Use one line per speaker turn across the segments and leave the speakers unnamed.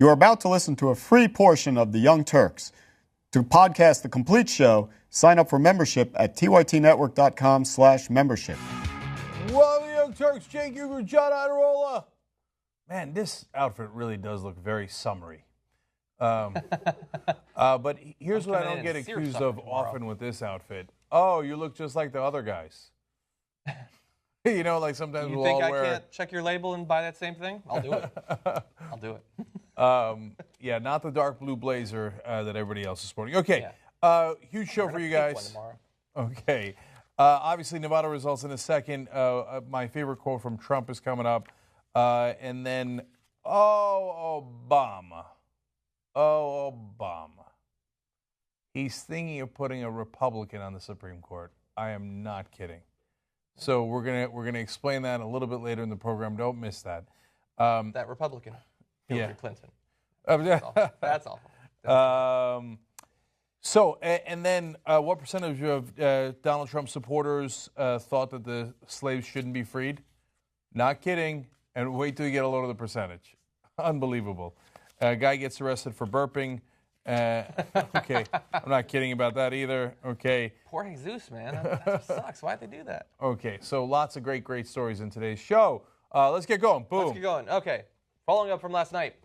You are about to listen to a free portion of the Young Turks. To podcast the complete show, sign up for membership at tytnetwork.com/membership.
Well, the Young Turks, Cenk, Cenk, Iadarola. Man, this outfit really does look very summery. But here's what I don't get accused of often with this outfit. Oh, you look just like the other guys. You know, like sometimes
you
we'll
think
all wear...
I can't check your label and buy that same thing? I'll do it. I'll do it.
Yeah, not the dark blue blazer that everybody else is sporting. Okay, huge show for you guys. Okay, obviously Nevada results in a second. My favorite quote from Trump is coming up, and then Obama. Oh, Obama. He's thinking of putting a Republican on the Supreme Court. I am not kidding. So we're gonna explain that a little bit later in the program. Don't miss that.
That Republican, Hillary Clinton. That's awful.
So, and then what percentage of Donald Trump supporters thought that the slaves shouldn't be freed? Not kidding. And wait till you get a load of the percentage. Unbelievable. A guy gets arrested for burping. Okay, I'm not kidding about that either. Okay.
Poor Jesus, man. That just sucks. Why'd they do that?
Okay, so lots of great stories in today's show. Let's get going. Boom.
Let's get going. Okay. Following up from last night,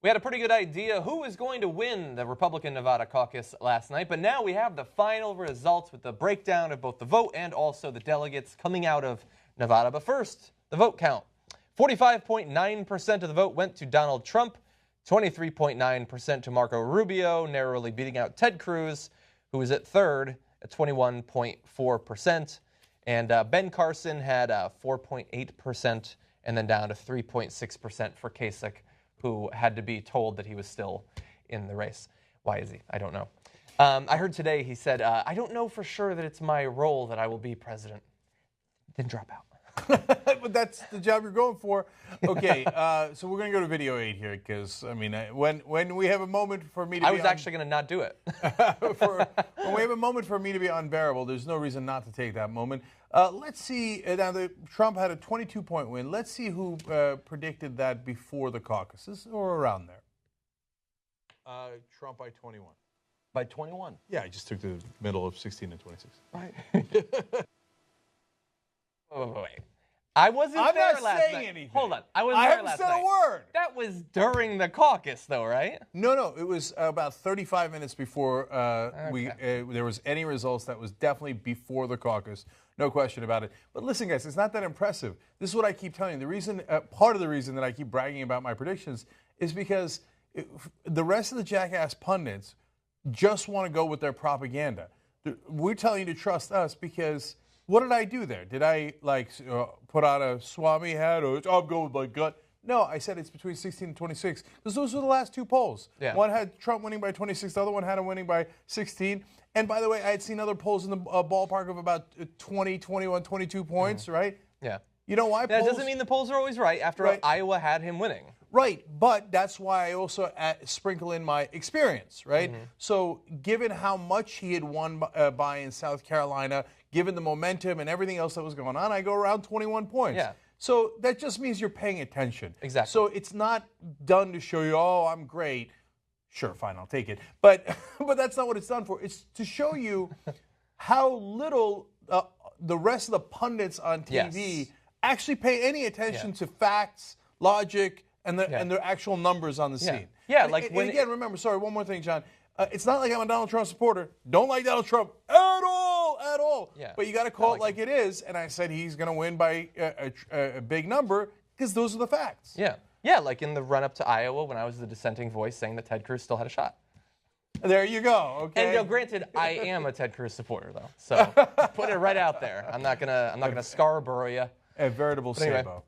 we had a pretty good idea who was going to win the Republican Nevada caucus last night, but now we have the final results with the breakdown of both the vote and also the delegates coming out of Nevada. But first, the vote count. 45.9% of the vote went to Donald Trump, 23.9% to Marco Rubio, narrowly beating out Ted Cruz, who was at third at 21.4%. And Ben Carson had 4.8%, and then down to 3.6% for Kasich, who had to be told that he was still in the race. Why is he? I don't know. I heard today he said, I don't know for sure that it's my role that I will be president. Then drop out.
But that's the job you're going for. Okay, so we're going to go to video 8 here because, I mean, when we have a moment for me to
I was actually going to not do it.
When we have a moment for me to be unbearable, there's no reason not to take that moment. Let's see. Now, Trump had a 22-point win. Let's see who predicted that before the caucuses or around there. Trump by 21.
By 21?
Yeah, I just took the middle of 16 and 26.
Right. Wait. I wasn't there last night. I'm not saying anything. Hold on. I wasn't there last night. I haven't said a word. That was during the caucus, though, right?
No. It was about 35 minutes before there was any results. That was definitely before the caucus. No question about it. But listen, guys, it's not that impressive. This is what I keep telling you. The reason, part of the reason that I keep bragging about my predictions is because the rest of the jackass pundits just want to go with their propaganda. We're telling you to trust us because... What did I do there? Did I, put on a Swami hat or I'm going with my gut? No, I said it's between 16 and 26 because those were the last two polls. Yeah. One had Trump winning by 26. The other one had him winning by 16. And by the way, I had seen other polls in the ballpark of about 20, 21, 22 points, right?
Yeah.
You know why?
That doesn't mean the polls are always right. After all, Iowa had him winning.
Right, but that's why I also sprinkle in my experience, right? Mm-hmm. So given how much he had won by in South Carolina, given the momentum and everything else that was going on, I go around 21 points. Yeah. So that just means you're paying attention.
Exactly.
So it's not done to show you, oh, I'm great. Sure, fine, I'll take it. But that's not what it's done for. It's to show you how little the rest of the pundits on TV actually pay any attention to facts, logic, and the actual numbers on the scene.
Yeah,
and again, remember, sorry, one more thing, John. It's not like I'm a Donald Trump supporter. Don't like Donald Trump at all. Yeah. But you got to call it like it is. And I said he's going to win by a big number because those are the facts.
Yeah. Yeah, like in the run-up to Iowa when I was the dissenting voice saying that Ted Cruz still had a shot.
There you go. Okay.
And granted, I am a Ted Cruz supporter though, so put it right out there. I'm not gonna Scarborough you.
A veritable sabo.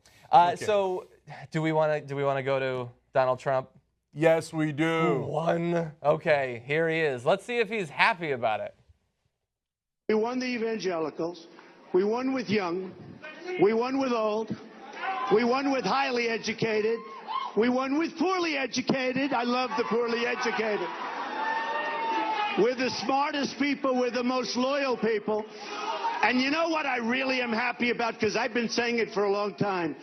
So, do we want to go to Donald Trump?
Yes, we do.
Who won? Okay, here he is. Let's see if he's happy about it.
We won the evangelicals. We won with young. We won with old. We won with highly educated. We won with poorly educated. I love the poorly educated. We're the smartest people. We're the most loyal people. And you know what I really am happy about? Because I've been saying it for a long time.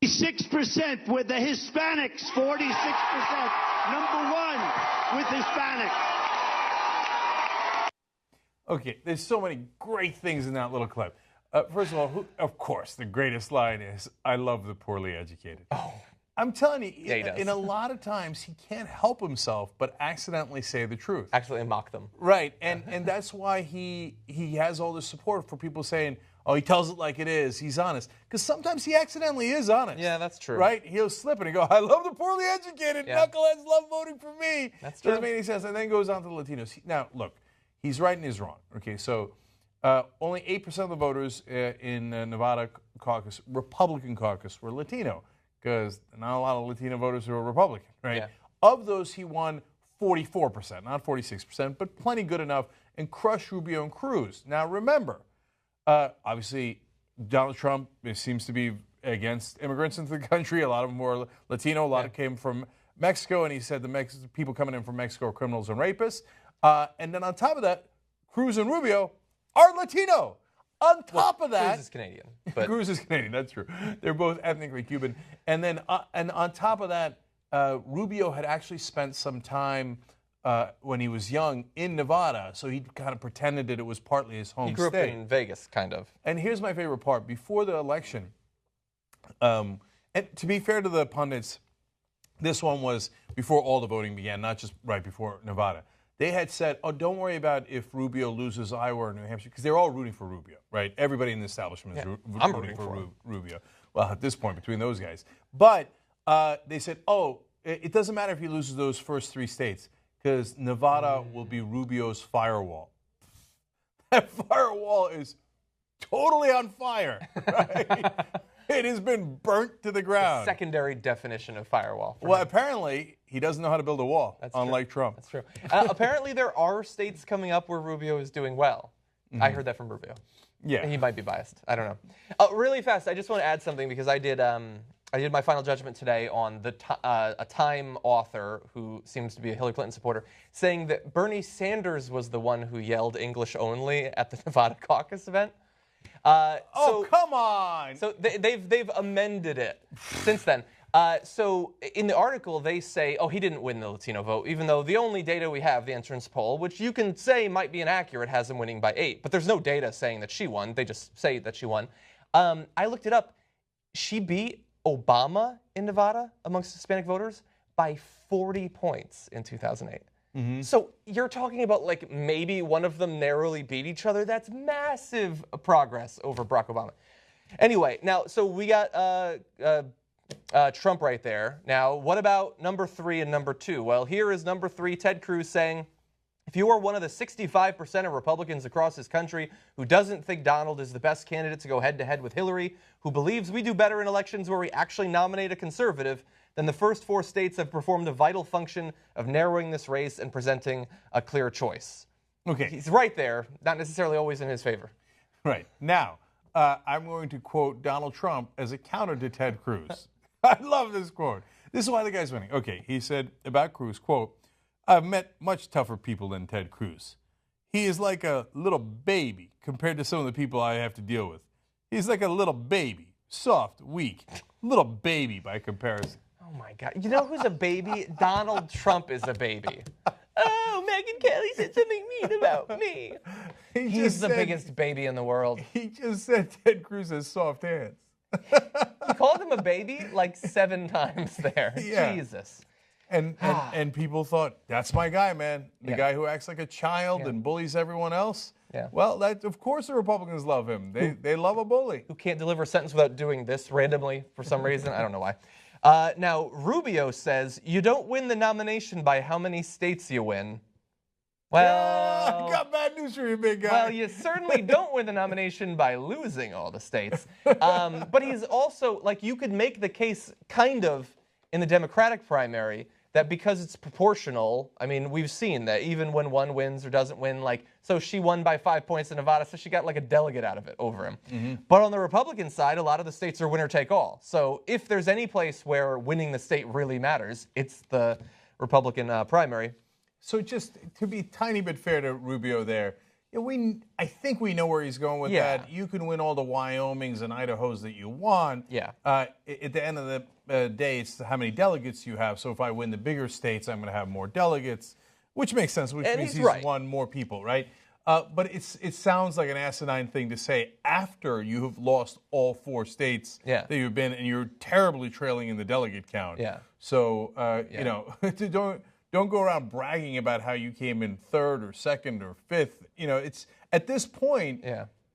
46% with the Hispanics, 46%. Number one with Hispanics.
Okay, there's so many great things in that little clip. First of all, of course, the greatest line is, I love the poorly educated. Oh. I'm telling you,
Yeah,
in a lot of times, he can't help himself but accidentally say the truth.
Accidentally mock them.
Right, and that's why he has all this support for people saying, oh, he tells it like it is, he's honest. Because sometimes he accidentally is honest.
Yeah, that's true.
Right? He'll slip and go, I love the poorly educated, knuckleheads love voting for me.
That's true.
Doesn't make any sense, and then goes on to the Latinos. Now, look, he's right and he's wrong. Okay, so only 8% of the voters in Nevada caucus, Republican caucus, were Latino, because not a lot of Latino voters are Republican, right?
Yeah.
Of those, he won 44%, not 46%, but plenty good enough, and crushed Rubio and Cruz. Now, remember, obviously, Donald Trump seems to be against immigrants into the country. A lot of them were Latino. A lot of came from Mexico, and he said the people coming in from Mexico are criminals and rapists. And then on top of that, Cruz and Rubio are Latino. On top of that,
Cruz is Canadian. But
Cruz is Canadian. That's true. They're both ethnically Cuban. And then, and on top of that, Rubio had actually spent some time when he was young in Nevada, so he kind of pretended that it was partly his home state.
he grew up in Vegas, kind of.
And here's my favorite part: before the election, and to be fair to the pundits, this one was before all the voting began, not just right before Nevada. They had said, oh, don't worry about if Rubio loses Iowa or New Hampshire, because they're all rooting for Rubio, right? Everybody in the establishment is rooting for Rubio. Well, at this point, between those guys. But they said, oh, it doesn't matter if he loses those first 3 states, because Nevada will be Rubio's firewall. That firewall is totally on fire, right? It has been burnt to the ground.
The secondary definition of firewall.
Well, apparently, he doesn't know how to build a wall, unlike Trump.
That's true. Apparently, there are states coming up where Rubio is doing well. I heard that from Rubio.
Yeah.
He might be biased. I don't know. Really fast, I just want to add something because I did my final judgment today on a Time author who seems to be a Hillary Clinton supporter, saying that Bernie Sanders was the one who yelled English only at the Nevada caucus event.
Come on!
So they've amended it since then. So in the article, they say, oh, he didn't win the Latino vote, even though the only data we have, the entrance poll, which you can say might be inaccurate, has him winning by 8. But there's no data saying that she won. They just say that she won. I looked it up. She beat Obama in Nevada amongst Hispanic voters by 40 points in 2008. So you're talking about like maybe one of them narrowly beat each other. That's massive progress over Barack Obama. Anyway, now, so we got Trump right there. Now, what about number 3 and number 2? Well, here is number 3, Ted Cruz, saying, if you are one of the 65% of Republicans across this country who doesn't think Donald is the best candidate to go head-to-head with Hillary, who believes we do better in elections where we actually nominate a conservative, then the first 4 states have performed a vital function of narrowing this race and presenting a clear choice.
Okay.
He's right there, not necessarily always in his favor.
Right. Now, I'm going to quote Donald Trump as a counter to Ted Cruz. I love this quote. This is why the guy's winning. Okay, he said about Cruz, quote, I've met much tougher people than Ted Cruz. He is like a little baby compared to some of the people I have to deal with. He's like a little baby, soft, weak, little baby by comparison.
Oh my God. You know who's a baby? Donald Trump is a baby. Oh, Megyn Kelly said something mean about me. He's the biggest baby in the world.
He just said Ted Cruz has soft hands.
He called him a baby like 7 times there.
Yeah.
Jesus.
And people thought, that's my guy, man. The guy who acts like a child and bullies everyone else.
Yeah.
Well, of course the Republicans love him. They love a bully.
Who can't deliver a sentence without doing this randomly for some reason. I don't know why. Now, Rubio says, you don't win the nomination by how many states you win. Well,
I got bad news for you, big guy.
Well, you certainly don't win the nomination by losing all the states. But he's also, like, you could make the case kind of in the Democratic primary that because it's proportional, I mean, we've seen that even when one wins or doesn't win, like, so she won by 5 points in Nevada, so she got like a delegate out of it over him. But on the Republican side, a lot of the states are winner take all. So if there's any place where winning the state really matters, it's the Republican primary.
So just to be a tiny bit fair to Rubio there, Yeah, I think we know where he's going with that. You can win all the Wyomings and Idahos that you want.
Yeah.
At the end of the day, it's how many delegates you have. So if I win the bigger states, I'm going to have more delegates, which makes sense, which means he's won more people, right? But it sounds like an asinine thing to say after you have lost all 4 states that you've been, and you're terribly trailing in the delegate count. Yeah. So, you know, don't go around bragging about how you came in 3rd or 2nd or 5th. You know, it's at this point,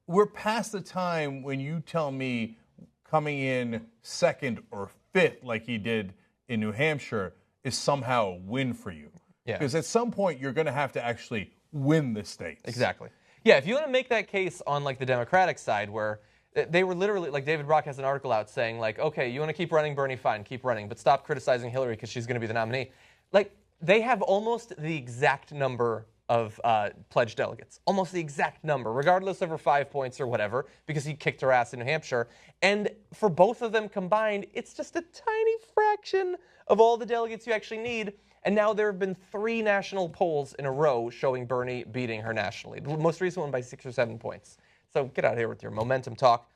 we're past the time when you tell me coming in 2nd or 5th, like he did in New Hampshire, is somehow a win for you. Yeah. Because at some point, you're going to have to actually win the states.
Exactly. Yeah, if you want to make that case on like the Democratic side, where they were literally, like David Brock has an article out saying like, okay, you want to keep running Bernie, fine, keep running, but stop criticizing Hillary because she's going to be the nominee. Like, they have almost the exact number of pledged delegates. Almost the exact number, regardless of her 5 points or whatever, because he kicked her ass in New Hampshire. And for both of them combined, it's just a tiny fraction of all the delegates you actually need. And now there have been 3 national polls in a row showing Bernie beating her nationally. The most recent one by 6 or 7 points. So get out of here with your momentum talk.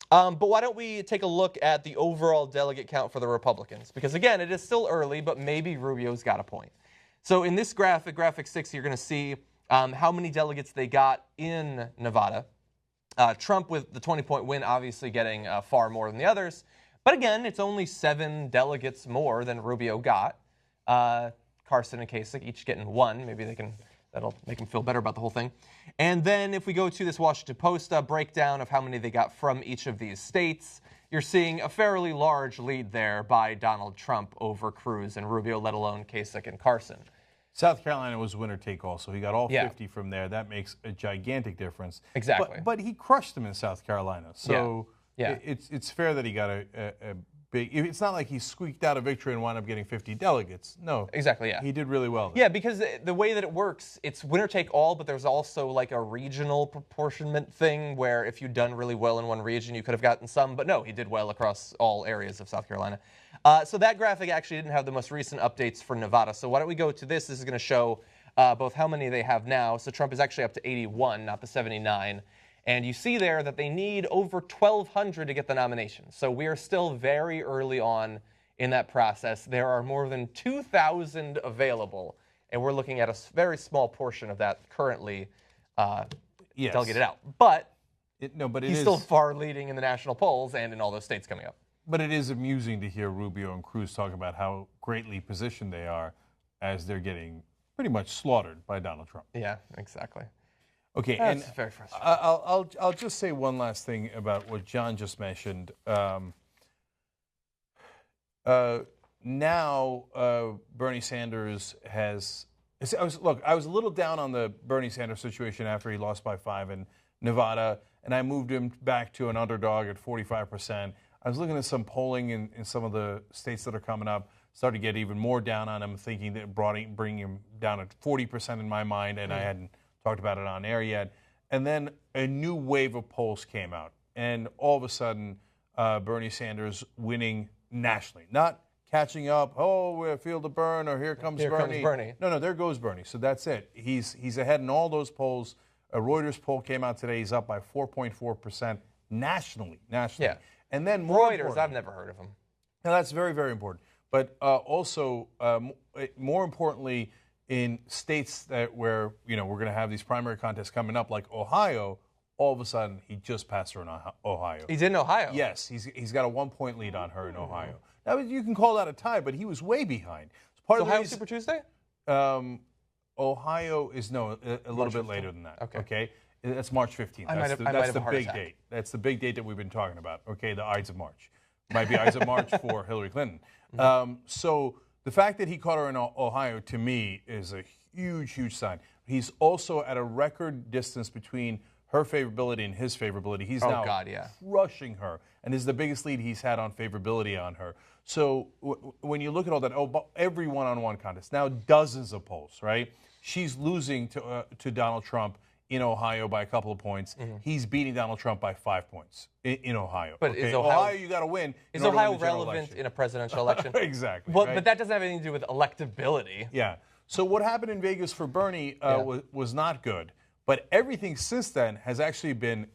But why don't we take a look at the overall delegate count for the Republicans? Because again, it is still early, but maybe Rubio's got a point. So in this graphic, graphic 6, you're going to see how many delegates they got in Nevada. Trump with the 20-point win obviously getting far more than the others. But again, it's only 7 delegates more than Rubio got. Carson and Kasich each getting 1. Maybe that'll make them feel better about the whole thing. And then if we go to this Washington Post breakdown of how many they got from each of these states, you're seeing a fairly large lead there by Donald Trump over Cruz and Rubio, let alone Kasich and Carson.
South Carolina was winner take all, so he got all 50 from there. That makes a gigantic difference.
Exactly.
But he crushed them in South Carolina, so it's fair that he got a big. It's not like he squeaked out a victory and wound up getting 50 delegates. No.
Exactly, yeah.
He did really well there.
Yeah, because the way that it works, it's winner take all, but there's also like a regional proportionment thing where if you'd done really well in one region, you could have gotten some. But no, he did well across all areas of South Carolina. So that graphic actually didn't have the most recent updates for Nevada. So why don't we go to this? This is going to show both how many they have now. So Trump is actually up to 81, not the 79. And you see there that they need over 1,200 to get the nomination. So we are still very early on in that process. There are more than 2,000 available, and we're looking at a very small portion of that currently delegated out. But, he's still far leading in the national polls and in all those states coming up.
But it is amusing to hear Rubio and Cruz talk about how greatly positioned they are as they're getting pretty much slaughtered by Donald Trump.
Yeah, exactly.
Okay,
that's very frustrating.
I'll just say one last thing about what John just mentioned. Now Bernie Sanders has. I was a little down on the Bernie Sanders situation after he lost by 5 in Nevada, and I moved him back to an underdog at 45%. I was looking at some polling in some of the states that are coming up. Started to get even more down on him, thinking that bringing him down at 40% in my mind, and I hadn't talked about it on air yet. And then a new wave of polls came out, and all of a sudden, Bernie Sanders winning nationally, not catching up. Oh, we're field to burn, or here comes Bernie. No, there goes Bernie. So that's it. He's ahead in all those polls. A Reuters poll came out today. He's up by 4.4% nationally. Yeah. And then
Reuters, I've never heard of him.
Now that's very, very important. But also, more importantly, in states where we're going to have these primary contests coming up, like Ohio, all of a sudden he just passed her in Ohio.
He's in Ohio.
Yes, he's got a 1-point lead on her in Ohio. Now you can call that a tie, but he was way behind.
So Ohio Super Tuesday?
Ohio is a little bit later than that. Okay. That's March 15th. That's the big date. That's the big date that we've been talking about. Okay, the Ides of March. Might be Ides of March for Hillary Clinton. So the fact that he caught her in Ohio, to me, is a huge, huge sign. He's also at a record distance between her favorability and his favorability. He's now crushing her, and is the biggest lead he's had on favorability on her. So when you look at all that, every one-on-one contest, now dozens of polls, right? She's losing to Donald Trump in Ohio by a couple of points. He's beating Donald Trump by 5 points in Ohio.
But is Ohio,
you got to win.
Is Ohio relevant in a presidential election?
Exactly.
Well, right? But that doesn't have anything to do with electability.
Yeah. So what happened in Vegas for Bernie was not good. But everything since then has actually been,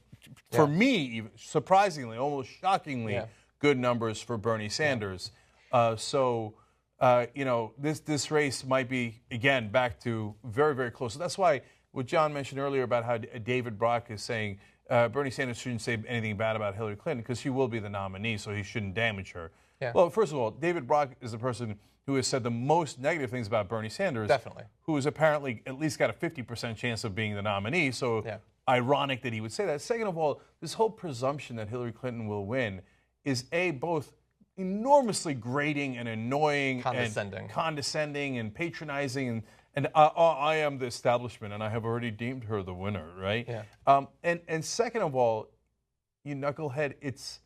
for me, even surprisingly, almost shockingly, good numbers for Bernie Sanders. You know, this race might be, again, back to very, very close. So that's why what John mentioned earlier about how David Brock is saying Bernie Sanders shouldn't say anything bad about Hillary Clinton because she will be the nominee, so he shouldn't damage her. Yeah. Well, first of all, David Brock is the person who has said the most negative things about Bernie Sanders.
Definitely.
Who has apparently at least got a 50% chance of being the nominee, so ironic that he would say that. Second of all, this whole presumption that Hillary Clinton will win is both enormously grating and annoying, condescending and patronizing, and I am the establishment, and I have already deemed her the winner, right? Yeah. And second of all, you knucklehead, it's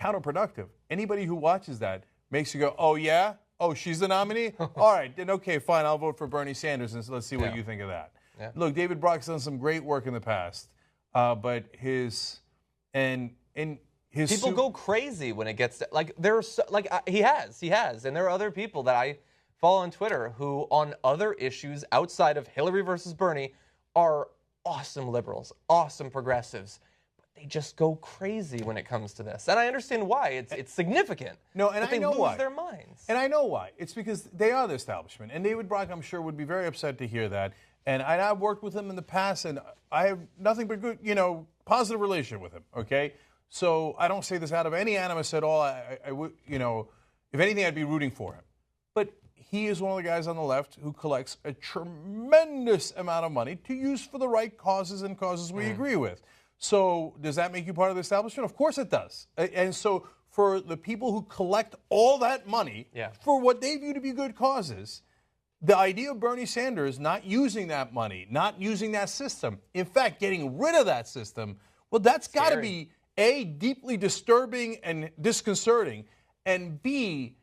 counterproductive. Anybody who watches that makes you go, oh yeah, oh she's the nominee. All right, then okay, fine, I'll vote for Bernie Sanders, and so let's see what you think of that. Yeah. Look, David Brock's done some great work in the past, but his
people go crazy when it gets to, like he has, and there are other people that I follow on Twitter who, on other issues outside of Hillary versus Bernie, are awesome liberals, awesome progressives, but they just go crazy when it comes to this. And I understand why. It's significant. No, and I know why. They lose their minds.
And I know why. It's because they are the establishment. And David Brock, I'm sure, would be very upset to hear that. And I've worked with him in the past, and I have nothing but good, positive relationship with him. Okay. So I don't say this out of any animus at all. I would, if anything, I'd be rooting for him. But he is one of the guys on the left who collects a tremendous amount of money to use for the right causes and causes we agree with. So does that make you part of the establishment? Of course it does. And so for the people who collect all that money for what they view to be good causes, the idea of Bernie Sanders not using that money, not using that system, in fact, getting rid of that system, well, that's got to be A, deeply disturbing and disconcerting, and B,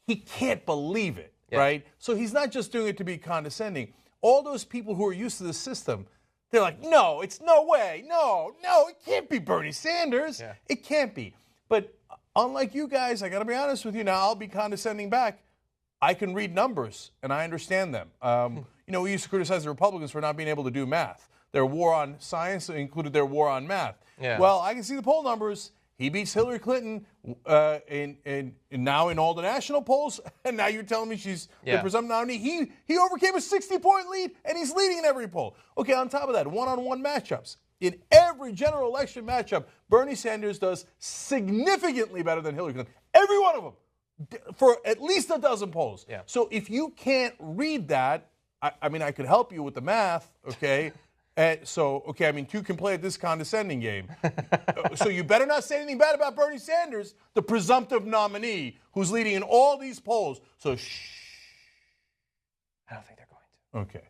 he can't believe it, right? So he's not just doing it to be condescending. All those people who are used to the system, they're like, no, it's no way. No, it can't be Bernie Sanders. Yeah. It can't be. But unlike you guys, I got to be honest with you now, I'll be condescending back. I can read numbers, and I understand them. We used to criticize the Republicans for not being able to do math. Their war on science included their war on math. Yeah. Well, I can see the poll numbers. He beats Hillary Clinton now in all the national polls, and now you're telling me she's the presumptive nominee. He overcame a 60-point lead, and he's leading in every poll. Okay, on top of that, one-on-one matchups. In every general election matchup, Bernie Sanders does significantly better than Hillary Clinton. Every one of them, for at least a dozen polls. Yeah. So if you can't read that, I mean, I could help you with the math, okay? Two can play at this condescending game. So you better not say anything bad about Bernie Sanders, the presumptive nominee who's leading in all these polls. So shh.
I don't think they're going to.
Okay.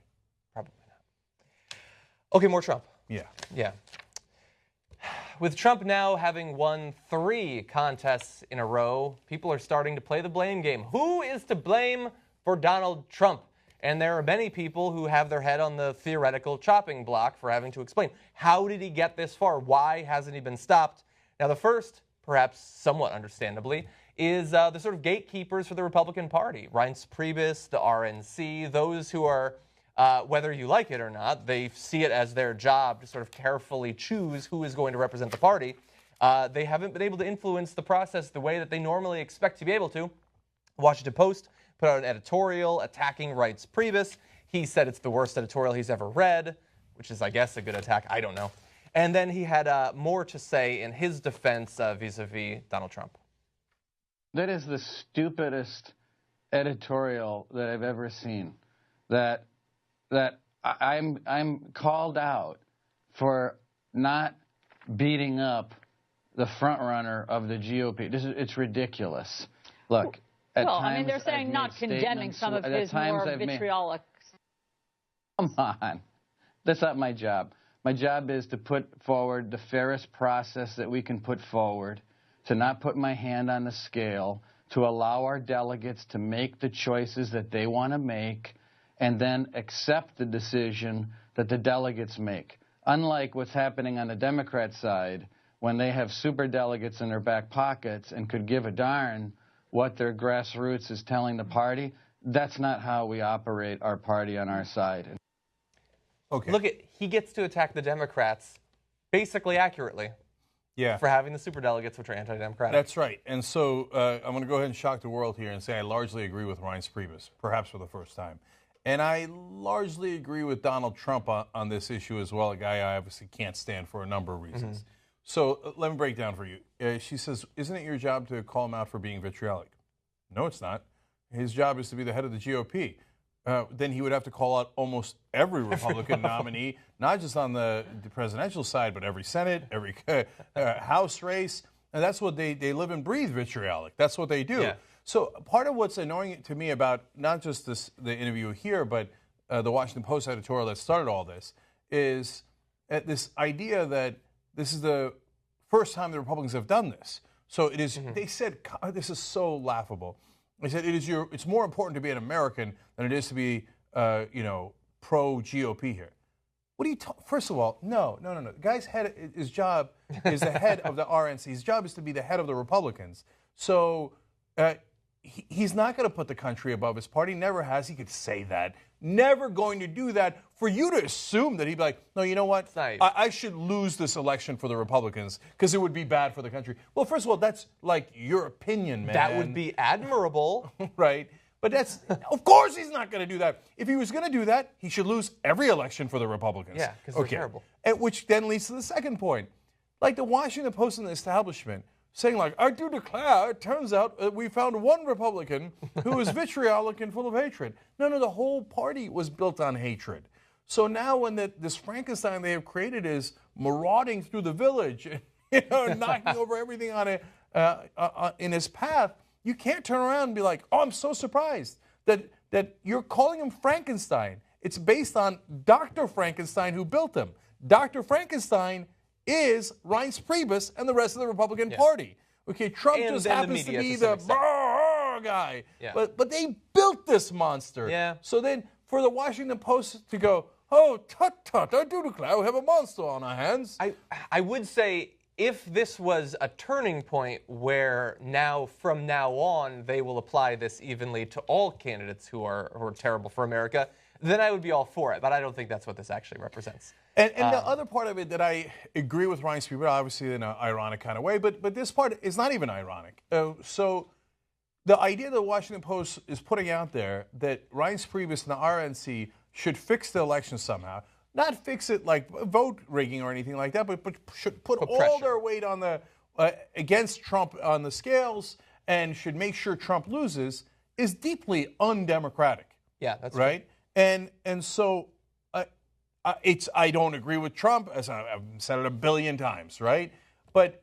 Probably not. Okay, more Trump.
Yeah.
With Trump now having won 3 contests in a row, people are starting to play the blame game. Who is to blame for Donald Trump? And there are many people who have their head on the theoretical chopping block for having to explain, how did he get this far? Why hasn't he been stopped? Now, the first, perhaps somewhat understandably, is the sort of gatekeepers for the Republican Party. Reince Priebus, the RNC, those who are, whether you like it or not, they see it as their job to sort of carefully choose who is going to represent the party. They haven't been able to influence the process the way that they normally expect to be able to. Washington Post put out an editorial attacking Reince Priebus. He said it's the worst editorial he's ever read, which is, I guess, a good attack. I don't know. And then he had more to say in his defense vis-a-vis Donald Trump.
That is the stupidest editorial that I've ever seen. That I'm called out for not beating up the front runner of the GOP. It's ridiculous. Look.
They're saying not condemning some of his more vitriolic.
Come on. That's not my job. My job is to put forward the fairest process that we can put forward, to not put my hand on the scale, to allow our delegates to make the choices that they want to make, and then accept the decision that the delegates make. Unlike what's happening on the Democrat side, when they have superdelegates in their back pockets and could give a darn what their grassroots is telling the party, that's not how we operate our party on our side.
Okay.
Look at, he gets to attack the Democrats basically accurately.
Yeah.
For having the superdelegates, which are anti-democratic.
That's right. And so I'm going to go ahead and shock the world here and say I largely agree with Reince Priebus, perhaps for the first time. And I largely agree with Donald Trump on this issue as well, a guy I obviously can't stand for a number of reasons. Mm-hmm. So let me break down for you. She says, isn't it your job to call him out for being vitriolic? No, it's not. His job is to be the head of the GOP. Then he would have to call out almost every Republican nominee, not just on the presidential side, but every Senate, every House race. And that's what they live and breathe, vitriolic. That's what they do. Yeah. So part of what's annoying to me about not just the interview here, but the Washington Post editorial that started all this, is this idea that this is the first time the Republicans have done this. So it is. Mm-hmm. They said, this is so laughable. They said it's more important to be an American than it is to be, pro GOP here. What do you? First of all, no. The guy's his job is the head of the RNC. His job is to be the head of the Republicans. So he's not going to put the country above his party. Never has. He could say that. Never going to do that. For you to assume that he'd be like, no, you know what? I should lose this election for the Republicans because it would be bad for the country. Well, first of all, that's like your opinion, man.
That would be admirable.
Right. But of course he's not going to do that. If he was going to do that, he should lose every election for the Republicans.
Yeah, because they're terrible.
And which then leads to the second point. Like the Washington Post and the establishment saying like, I do declare, it turns out we found one Republican who is vitriolic and full of hatred. No, the whole party was built on hatred. So now when this Frankenstein they have created is marauding through the village, knocking over everything in his path, you can't turn around and be like, oh, I'm so surprised that you're calling him Frankenstein. It's based on Dr. Frankenstein who built him. Dr. Frankenstein is Reince Priebus and the rest of the Republican Party. Okay, Trump just happens to be the guy. Yeah. But they built this monster.
Yeah.
So then for the Washington Post to go, oh, tut, I do declare we have a monster on our hands.
I would say if this was a turning point where from now on, they will apply this evenly to all candidates who are terrible for America, then I would be all for it. But I don't think that's what this actually represents.
And the other part of it that I agree with Reince Priebus, obviously in an ironic kind of way, but this part is not even ironic. So the idea that the Washington Post is putting out there that Reince Priebus and the RNC should fix the election somehow, not fix it like vote rigging or anything like that, but should put all their weight on the against Trump on the scales and should make sure Trump loses, is deeply undemocratic.
Yeah, that's
right. And so. I don't agree with Trump, as I've said it a billion times, right? But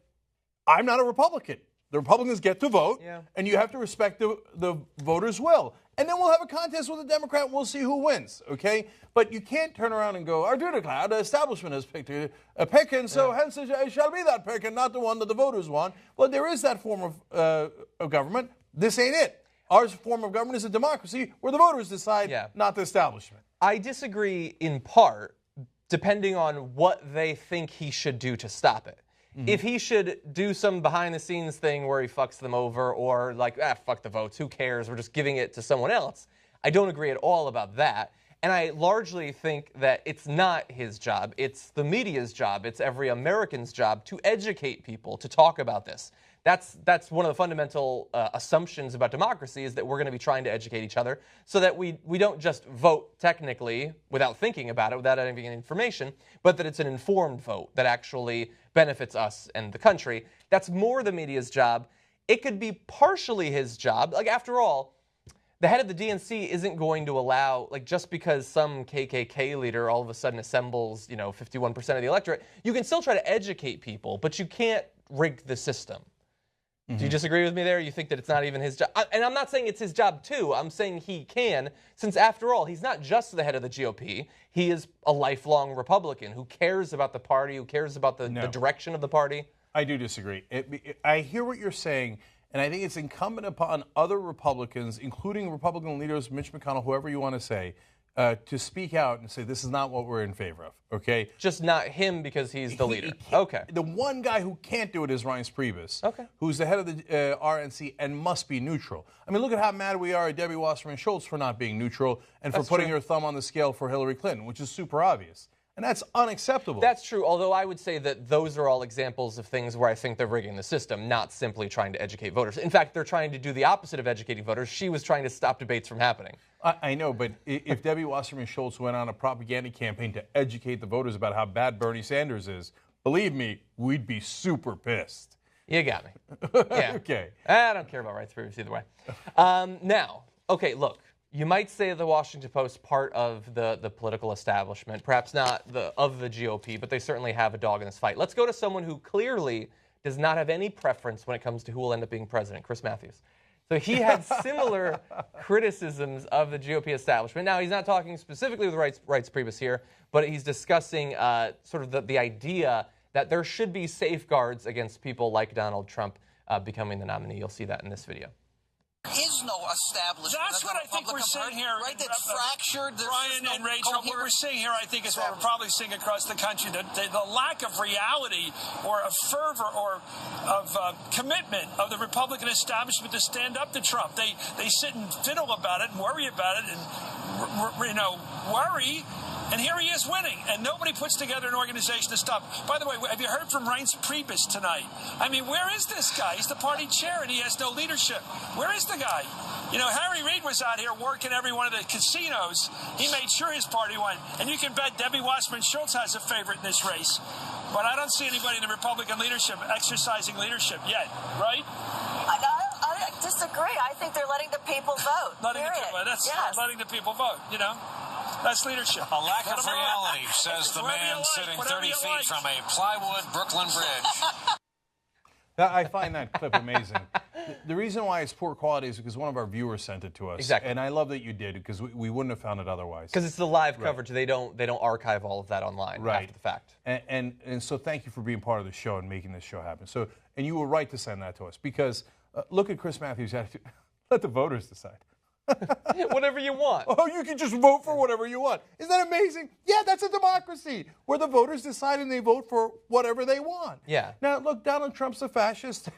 I'm not a Republican. The Republicans get to vote, and you have to respect the voters' will. And then we'll have a contest with a Democrat, and we'll see who wins, okay? But you can't turn around and go, I do declare the establishment has picked a pick, and so hence it shall be that pick and not the one that the voters want. Well, there is that form of government. This ain't it. Our form of government is a democracy where the voters decide, not the establishment.
I disagree in part, depending on what they think he should do to stop it. Mm-hmm. If he should do some behind-the-scenes thing where he fucks them over or like, fuck the votes, who cares, we're just giving it to someone else, I don't agree at all about that. And I largely think that it's not his job. It's the media's job. It's every American's job to educate people, to talk about this. That's one of the fundamental assumptions about democracy is that we're going to be trying to educate each other so that we don't just vote technically without thinking about it, without having any information, but that it's an informed vote that actually benefits us and the country. That's more the media's job. It could be partially his job. Like, after all, the head of the DNC isn't going to allow, like, just because some KKK leader all of a sudden assembles, 51% of the electorate, you can still try to educate people, but you can't rig the system. Do you disagree with me there? You think that it's not even his job? And I'm not saying it's his job, too. I'm saying he can, since, after all, he's not just the head of the GOP. He is a lifelong Republican who cares about the party, who cares about the direction of the party.
I do disagree. I hear what you're saying, and I think it's incumbent upon other Republicans, including Republican leaders, Mitch McConnell, whoever you want to say, to speak out and say this is not what we're in favor of, okay?
Just not him because he's the leader. Okay.
The one guy who can't do it is Reince Priebus,
okay,
who's the head of the RNC and must be neutral. I mean, look at how mad we are at Debbie Wasserman Schultz for not being neutral and for putting her thumb on the scale for Hillary Clinton, which is super obvious. And that's unacceptable.
That's true, although I would say that those are all examples of things where I think they're rigging the system, not simply trying to educate voters. In fact, they're trying to do the opposite of educating voters. She was trying to stop debates from happening.
I know, but if Debbie Wasserman Schultz went on a propaganda campaign to educate the voters about how bad Bernie Sanders is, believe me, we'd be super pissed.
You got me. Yeah.
Okay.
I don't care about Reince Priebus either way. Now, okay, look. You might say the Washington Post part of the political establishment, perhaps not of the GOP, but they certainly have a dog in this fight. Let's go to someone who clearly does not have any preference when it comes to who will end up being president, Chris Matthews. So he had similar criticisms of the GOP establishment. Now, he's not talking specifically with Reince Priebus here, but he's discussing sort of the idea that there should be safeguards against people like Donald Trump becoming the nominee. You'll see that in this video.
There is no establishment.
That's what I think we're seeing here.
Right, that's fractured.
Brian and Rachel, what we're seeing here, I think, is what we're probably seeing across the country. The lack of reality or of fervor or of commitment of the Republican establishment to stand up to Trump. They sit and fiddle about it and worry about it and, worry. And here he is winning, and nobody puts together an organization to stop. By the way, have you heard from Reince Priebus tonight? I mean, where is this guy? He's the party chair, and he has no leadership. Where is the guy? You know, Harry Reid was out here working every one of the casinos. He made sure his party won. And you can bet Debbie Wasserman Schultz has a favorite in this race. But I don't see anybody in the Republican leadership exercising leadership yet, right?
I disagree. I think they're letting the people vote.
Letting the people vote, you know? That's leadership.
A lack of reality, says the man sitting 30 feet from a plywood Brooklyn bridge.
I find that clip amazing. The reason why it's poor quality is because one of our viewers sent it to us.
Exactly.
And I love that you did, because we wouldn't have found it otherwise.
Because it's the live coverage. They don't archive all of that online after the fact.
And so thank you for being part of the show and making this show happen. So, and you were right to send that to us, because look at Chris Matthews' attitude. Let the voters decide.
Whatever you want.
Oh, you can just vote for whatever you want. Isn't that amazing? Yeah, that's a democracy where the voters decide and they vote for whatever they want.
Yeah.
Now, look, Donald Trump's a fascist.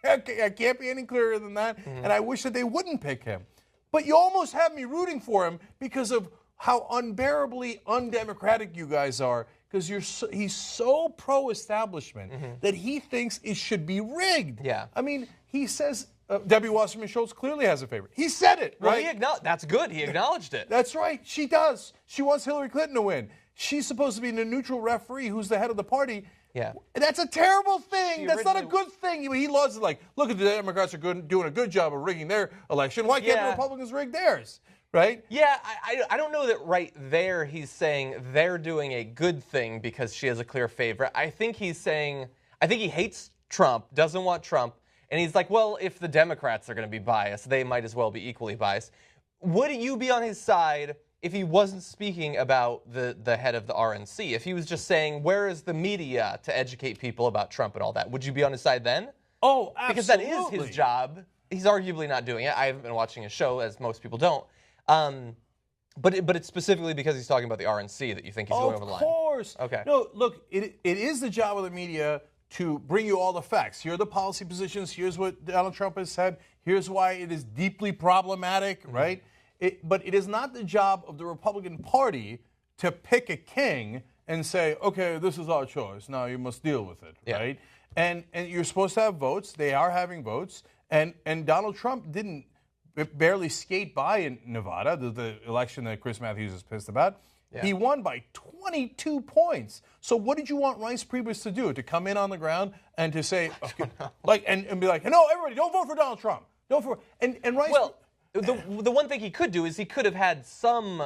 I can't be any clearer than that. Mm-hmm. And I wish that they wouldn't pick him. But you almost have me rooting for him because of how unbearably undemocratic you guys are. Because he's so pro-establishment that he thinks it should be rigged.
Yeah.
I mean, he says Debbie Wasserman Schultz clearly has a favorite. He said it, right?
Well, that's good. He acknowledged it.
That's right. She does. She wants Hillary Clinton to win. She's supposed to be the neutral referee who's the head of the party.
Yeah.
That's a terrible thing. That's not a good thing. He loves it. Like, look at the Democrats are doing a good job of rigging their election. Why can't the Republicans rig theirs? Right?
Yeah, I don't know that right there he's saying they're doing a good thing because she has a clear favorite. I think he's saying, I think he hates Trump, doesn't want Trump, and he's like, well, if the Democrats are going to be biased, they might as well be equally biased. Would you be on his side if he wasn't speaking about the head of the RNC? If he was just saying, where is the media to educate people about Trump and all that? Would you be on his side then?
Oh, absolutely.
Because that is his job. He's arguably not doing it. I haven't been watching his show, as most people don't. But it's specifically because he's talking about the RNC that you think he's going over the line.
Of course.
Okay.
No, look, it is the job of the media to bring you all the facts. Here are the policy positions. Here's what Donald Trump has said. Here's why it is deeply problematic, right? But it is not the job of the Republican Party to pick a king and say, okay, this is our choice. Now you must deal with it, right? And you're supposed to have votes. They are having votes. And Donald Trump didn't barely skate by in Nevada, the election that Chris Matthews is pissed about. Yeah. He won by 22 points. So what did you want Reince Priebus to do? To come in on the ground and to say, okay, like, and be like, no, everybody, don't vote for Donald Trump. Don't vote. And Reince.
Well, the one thing he could do is he could have had some,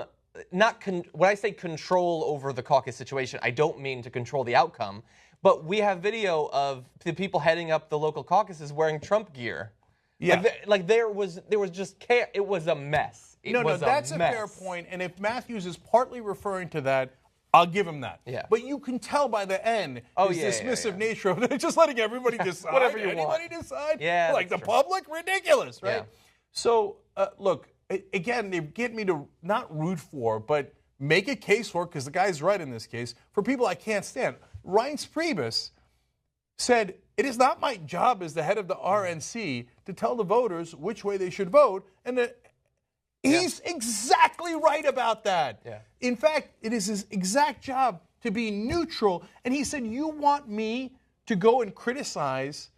when I say control over the caucus situation, I don't mean to control the outcome, but we have video of the people heading up the local caucuses wearing Trump gear. Yeah, like there was just chaos. It was a mess.
No, that's a fair point. And if Matthews is partly referring to that, I'll give him that. Yeah. But you can tell by the end his dismissive nature of it, just letting everybody decide.
Whatever you
want.
Anybody
decide?
Yeah.
Like the public? Ridiculous, right? Yeah. So, look, again, they get me to not root for, but make a case for, because the guy's right in this case, for people I can't stand. Reince Priebus said, it is not my job as the head of the RNC to tell the voters which way they should vote. And he's exactly right about that. Yeah. In fact, it is his exact job to be neutral. And he said, you want me to go and criticize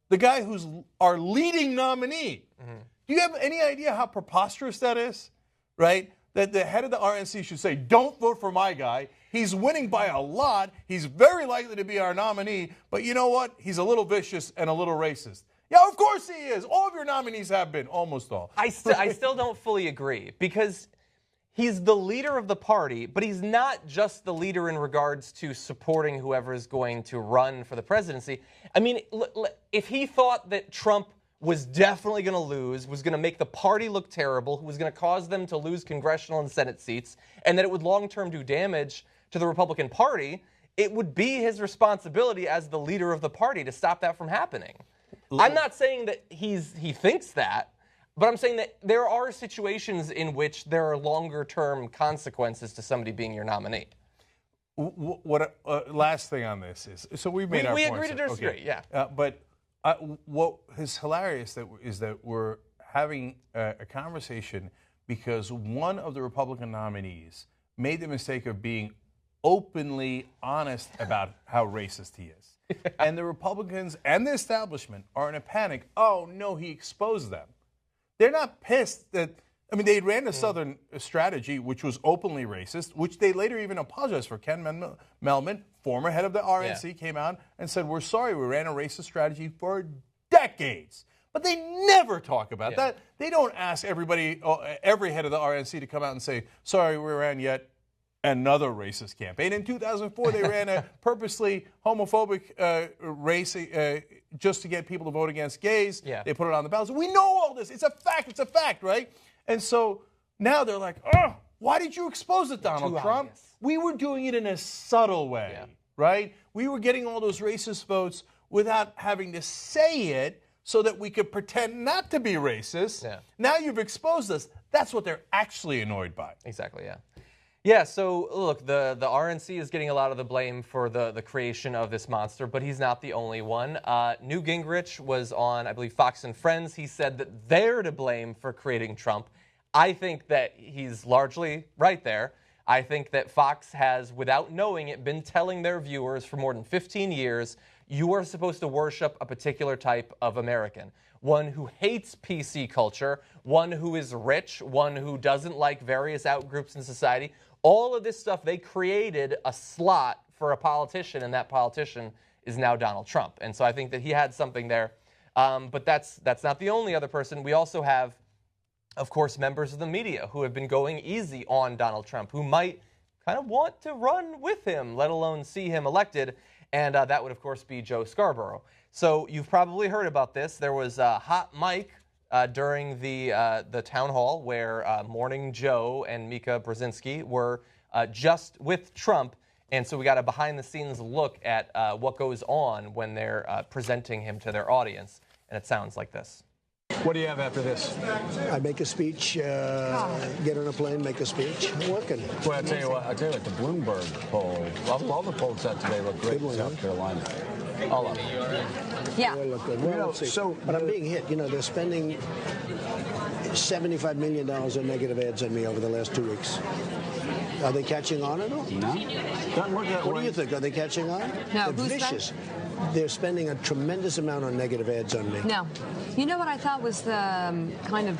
the guy who's our leading nominee? Mm-hmm. Do you have any idea how preposterous that is? Right? That the head of the RNC should say, don't vote for my guy. He's winning by a lot. He's very likely to be our nominee. But you know what? He's a little vicious and a little racist. Yeah, of course he is. All of your nominees have been, almost all.
I still don't fully agree, because he's the leader of the party, but he's not just the leader in regards to supporting whoever is going to run for the presidency. I mean, if he thought that Trump was definitely going to lose, was going to make the party look terrible, was going to cause them to lose congressional and Senate seats, and that it would long-term do damage to the Republican Party, it would be his responsibility as the leader of the party to stop that from happening. I'm not saying that he thinks that, but I'm saying that there are situations in which there are longer-term consequences to somebody being your nominee.
Last thing on this is, so we've made our points.
We agree to disagree,
okay.
Yeah.
But what is hilarious is that we're having a conversation because one of the Republican nominees made the mistake of being openly honest about how racist he is. And the Republicans and the establishment are in a panic. Oh, no, he exposed them. They're not pissed that, I mean, they ran a Southern strategy, which was openly racist, which they later even apologized for. Ken Melman, former head of the RNC, came out and said, we're sorry, we ran a racist strategy for decades. But they never talk about that. They don't ask everybody, every head of the RNC to come out and say, sorry, we ran yet another racist campaign. In 2004, they ran a purposely homophobic race just to get people to vote against gays. Yeah. They put it on the ballot. So we know all this. It's a fact. It's a fact, right? And so now they're like, oh, why did you expose it, Donald Trump? Obvious. We were doing it in a subtle way, right? We were getting all those racist votes without having to say it so that we could pretend not to be racist. Yeah. Now you've exposed us. That's what they're actually annoyed by.
Exactly, yeah. Yeah, so look, the RNC is getting a lot of the blame for the creation of this monster, but he's not the only one. Newt Gingrich was on, I believe, Fox and Friends. He said that they're to blame for creating Trump. I think that he's largely right there. I think that Fox has, without knowing it, been telling their viewers for more than 15 years, you are supposed to worship a particular type of American. One who hates PC culture, one who is rich, one who doesn't like various outgroups in society. All of this stuff, they created a slot for a politician, and that politician is now Donald Trump. And so I think that he had something there. But that's not the only other person. We also have, of course, members of the media who have been going easy on Donald Trump, who might kind of want to run with him, let alone see him elected. And that would, of course, be Joe Scarborough. So you've probably heard about this. There was a hot mic during the town hall where Morning Joe and Mika Brzezinski were just with Trump. And so we got a behind-the-scenes look at what goes on when they're presenting him to their audience. And it sounds like this.
What do you have after this?
I make a speech, get on a plane, make a speech. I'm working.
Well, I tell you what, the Bloomberg poll, all the polls out today look great in South Carolina. All of them.
Yeah.
Well, look good. Well, but I'm being hit. You know, they're spending $75 million on negative ads on me over the last 2 weeks. Are they catching on at all?
No. Doesn't work that way.
What do you think? Are they catching on?
No.
They're vicious. They're spending a tremendous amount on negative ads on me.
No. You know what I thought was the kind of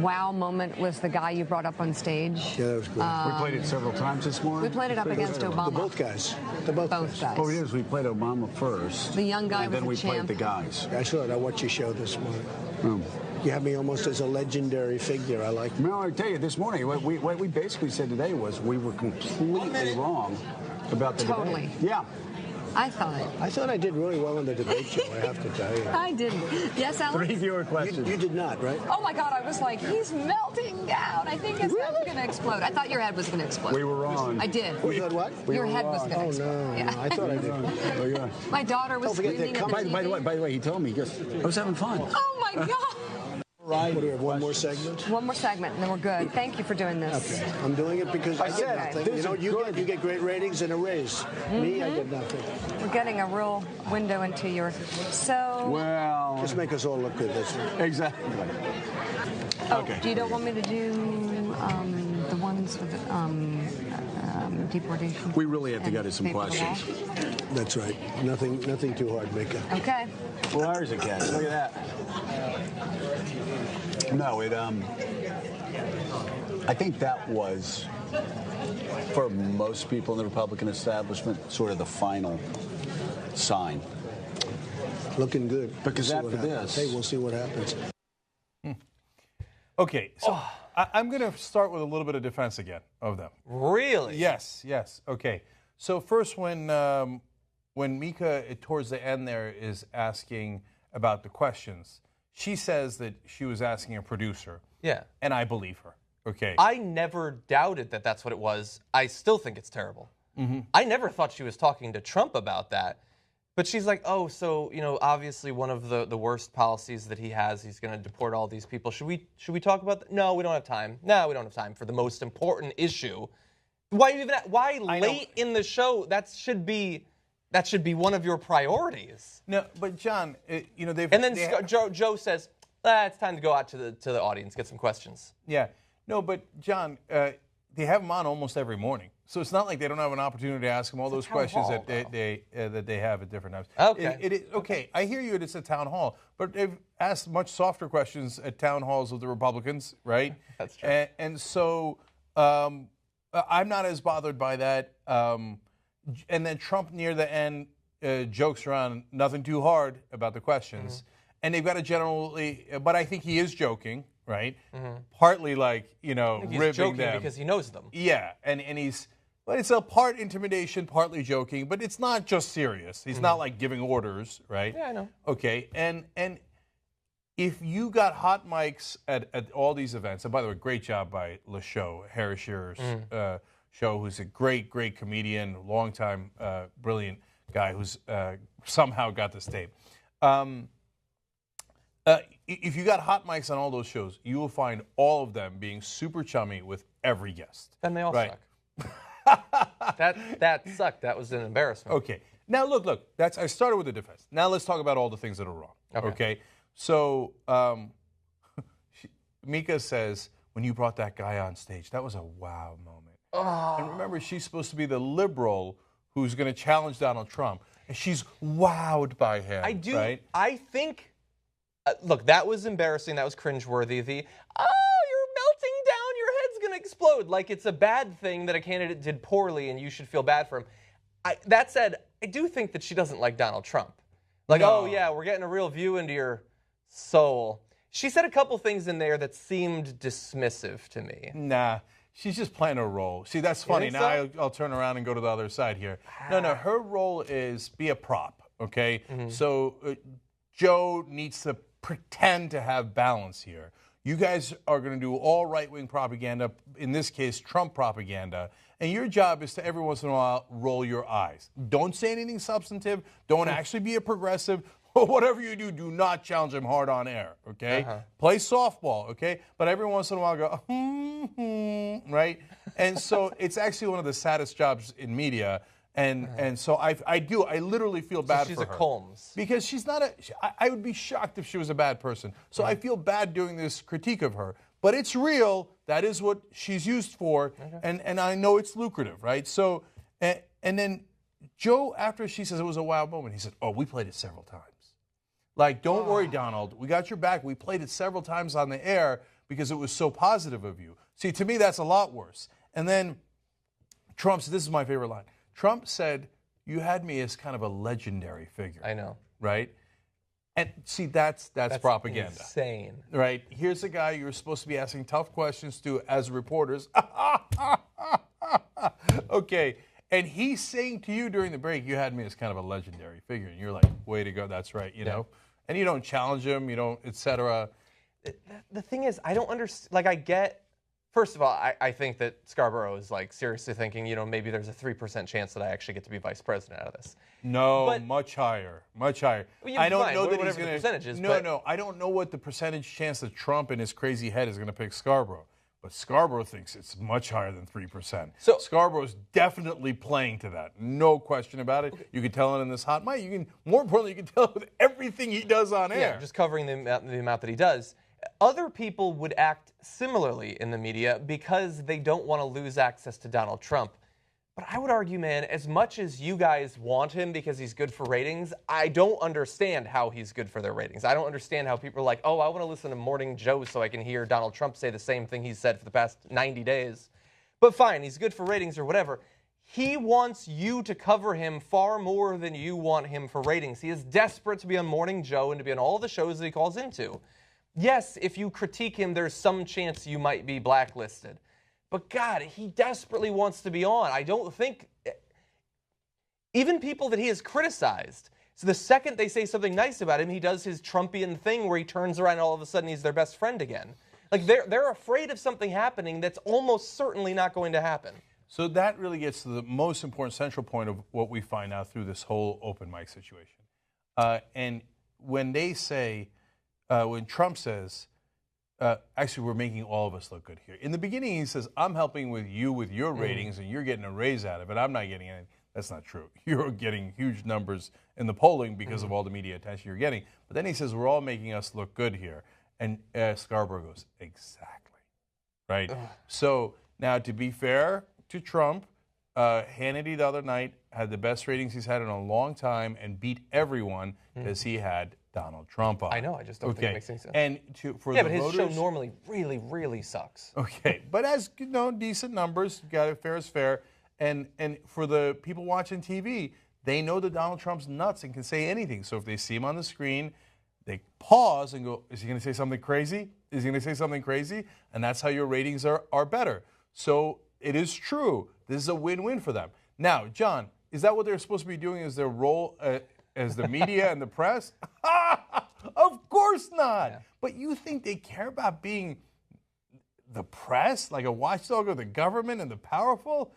wow moment was the guy you brought up on stage.
Yeah, that was good.
We played it several times this morning.
We played it up against Obama.
The both guys. The both guys.
What we did is we played Obama first.
The young guy
and then we played the guys.
I saw it. I watched your show this morning. You have me almost as a legendary figure. I like.
No, I tell you, this morning what we basically said today was we were completely wrong about the debate.
Yeah. I thought
I did really well on the debate show, I have to tell you.
I didn't. Yes, Alex?
3 viewer questions.
You did not, right?
Oh, my God. I was like, he's melting down. I think his head's going to explode. I thought your head was going to explode.
We were wrong.
I did.
You thought what?
Your head was going to explode.
Oh, no. I thought I did.
My daughter was screaming at the TV.
By the way, he told me, I was having fun.
Oh, my God.
right?
What do we have, one more segment?
One more segment, and then we're good. Thank you for doing this.
Okay. I'm doing it because I get nothing. You know, you get great ratings and a raise. Me, I get nothing.
We're getting a real window into your... So...
Well...
Just make us all look good, that's it.
Exactly.
Oh,
Okay.
you don't want me to do the ones with deportation?
We really have to get to some
paper the wall?
questions.
That's right. Nothing too hard, Mika.
Okay.
Well, there's a catch. Look at that. No, I think that was, for most people in the Republican establishment, sort of the final sign.
Looking good.
Because
We'll
after this...
Hey, we'll see what happens.
Okay, so I'm going to start with a little bit of defense again of them.
Really?
Yes. Okay. So first, when Mika, towards the end there, is asking about the questions, she says that she was asking a producer.
Yeah.
And I believe her. Okay.
I never doubted that that's what it was. I still think it's terrible. I never thought she was talking to Trump about that. But she's like, oh, so, you know, obviously one of the worst policies that he has, he's going to deport all these people. Should we talk about that? No, we don't have time. No, we don't have time for the most important issue. Why late in the show? That should be one of your priorities.
No, but John, you know,
And then Joe says, it's time to go out to the audience, get some questions.
Yeah. No, but John, they have him on almost every morning. So it's not like they don't have an opportunity to ask him all those questions that they have at different times.
Okay.
Okay, I hear you. It's a town hall, but they've asked much softer questions at town halls of the Republicans, right?
That's true.
And so I'm not as bothered by that. And then Trump near the end jokes around, nothing too hard about the questions, and they've got a generally, but I think he is joking, right? Partly like, you know,
He's
ribbing
joking
them
because he knows them.
Yeah, and he's, but it's a part intimidation, partly joking, but it's not just serious. He's not like giving orders, right?
Yeah, I know.
Okay, and if you got hot mics at all these events, and by the way, great job by LeShow, Harris Shearer's show, who's a great comedian, longtime brilliant guy who's somehow got this tape. If you got hot mics on all those shows, you will find all of them being super chummy with every guest.
Then they all suck. That sucked. That was an embarrassment.
Okay. Now look. I started with the defense. Now let's talk about all the things that are wrong. Okay. So Mika says, when you brought that guy on stage, that was a wow moment.
Oh.
And remember, she's supposed to be the liberal who's going to challenge Donald Trump, and she's wowed by him.
I do.
Right?
I think. Look, that was embarrassing. That was cringeworthy. You're melting down. Your head's going to explode. Like it's a bad thing that a candidate did poorly and you should feel bad for him. That said, I do think that she doesn't like Donald Trump. Like, oh, yeah, we're getting a real view into your soul. She said a couple things in there that seemed dismissive to me.
Nah. She's just playing her role. See, that's funny. Now I'll turn around and go to the other side here. No. Her role is be a prop, okay? So Joe needs to pretend to have balance here. You guys are going to do all right-wing propaganda, in this case, Trump propaganda, and your job is to every once in a while roll your eyes. Don't say anything substantive. Don't actually be a progressive. Whatever you do, do not challenge him hard on air, okay? Play softball, okay? But every once in a while go, right? And so it's actually one of the saddest jobs in media. And so I literally feel bad for her.
She's a Combs.
Because she's not I would be shocked if she was a bad person. So I feel bad doing this critique of her. But it's real. That is what she's used for. And I know it's lucrative, right? So, and then Joe, after she says it was a wild moment, he said, we played it several times. Like, don't worry, Donald. We got your back. We played it several times on the air because it was so positive of you. See, to me, that's a lot worse. And then Trump said, this is my favorite line. Trump said, you had me as kind of a legendary figure.
I know.
Right? And see, that's propaganda.
Insane.
Right? Here's a guy you're supposed to be asking tough questions to as reporters. Okay. And he's saying to you during the break, you had me as kind of a legendary figure. And you're like, way to go. That's right. You know? And you don't challenge him. You don't, et cetera.
The thing is, I don't understand. Like, I get First of all, I think that Scarborough is like seriously thinking, maybe there's a 3% chance that I actually get to be vice president out of this.
No,
but,
much higher, much higher.
Well,
I don't know that
whatever
he's going to.
The percentage is,
No, I don't know what the percentage chance that Trump in his crazy head is going to pick Scarborough. But Scarborough thinks it's much higher than 3%. So Scarborough's definitely playing to that, no question about it. Okay. You can tell it in this hot mic. More importantly, you can tell it with everything he does on air.
Yeah, just covering the amount that he does. Other people would act similarly in the media because they don't want to lose access to Donald Trump. But I would argue, man, as much as you guys want him because he's good for ratings, I don't understand how he's good for their ratings. I don't understand how people are like, oh, I want to listen to Morning Joe so I can hear Donald Trump say the same thing he's said for the past 90 days. But fine, he's good for ratings or whatever. He wants you to cover him far more than you want him for ratings. He is desperate to be on Morning Joe and to be on all the shows that he calls into. Yes, if you critique him, there's some chance you might be blacklisted. But God, he desperately wants to be on. I don't think, even people that he has criticized, so the second they say something nice about him, he does his Trumpian thing where he turns around and all of a sudden he's their best friend again. Like they're afraid of something happening that's almost certainly not going to happen.
So that really gets to the most important central point of what we find out through this whole open mic situation. And when they say, when Trump says, actually, we're making all of us look good here. In the beginning, he says, I'm helping with your ratings, and you're getting a raise out of it. I'm not getting anything. That's not true. You're getting huge numbers in the polling because of all the media attention you're getting. But then he says, we're all making us look good here. And Scarborough goes, exactly. Right? So now, to be fair to Trump, Hannity the other night had the best ratings he's had in a long time and beat everyone as he had Donald Trump on.
I know, I just don't think it makes any sense.
And for
yeah,
the
but his
voters,
show normally really, really sucks.
Okay, but as decent numbers, got it fair is fair. And for the people watching TV, they know that Donald Trump's nuts and can say anything. So if they see him on the screen, they pause and go, is he going to say something crazy? Is he going to say something crazy? And that's how your ratings are better. So it is true. This is a win-win for them. Now, John, is that what they're supposed to be doing as their role as the media and the press? Of course not. Yeah. But you think they care about being the press, like a watchdog of the government and the powerful?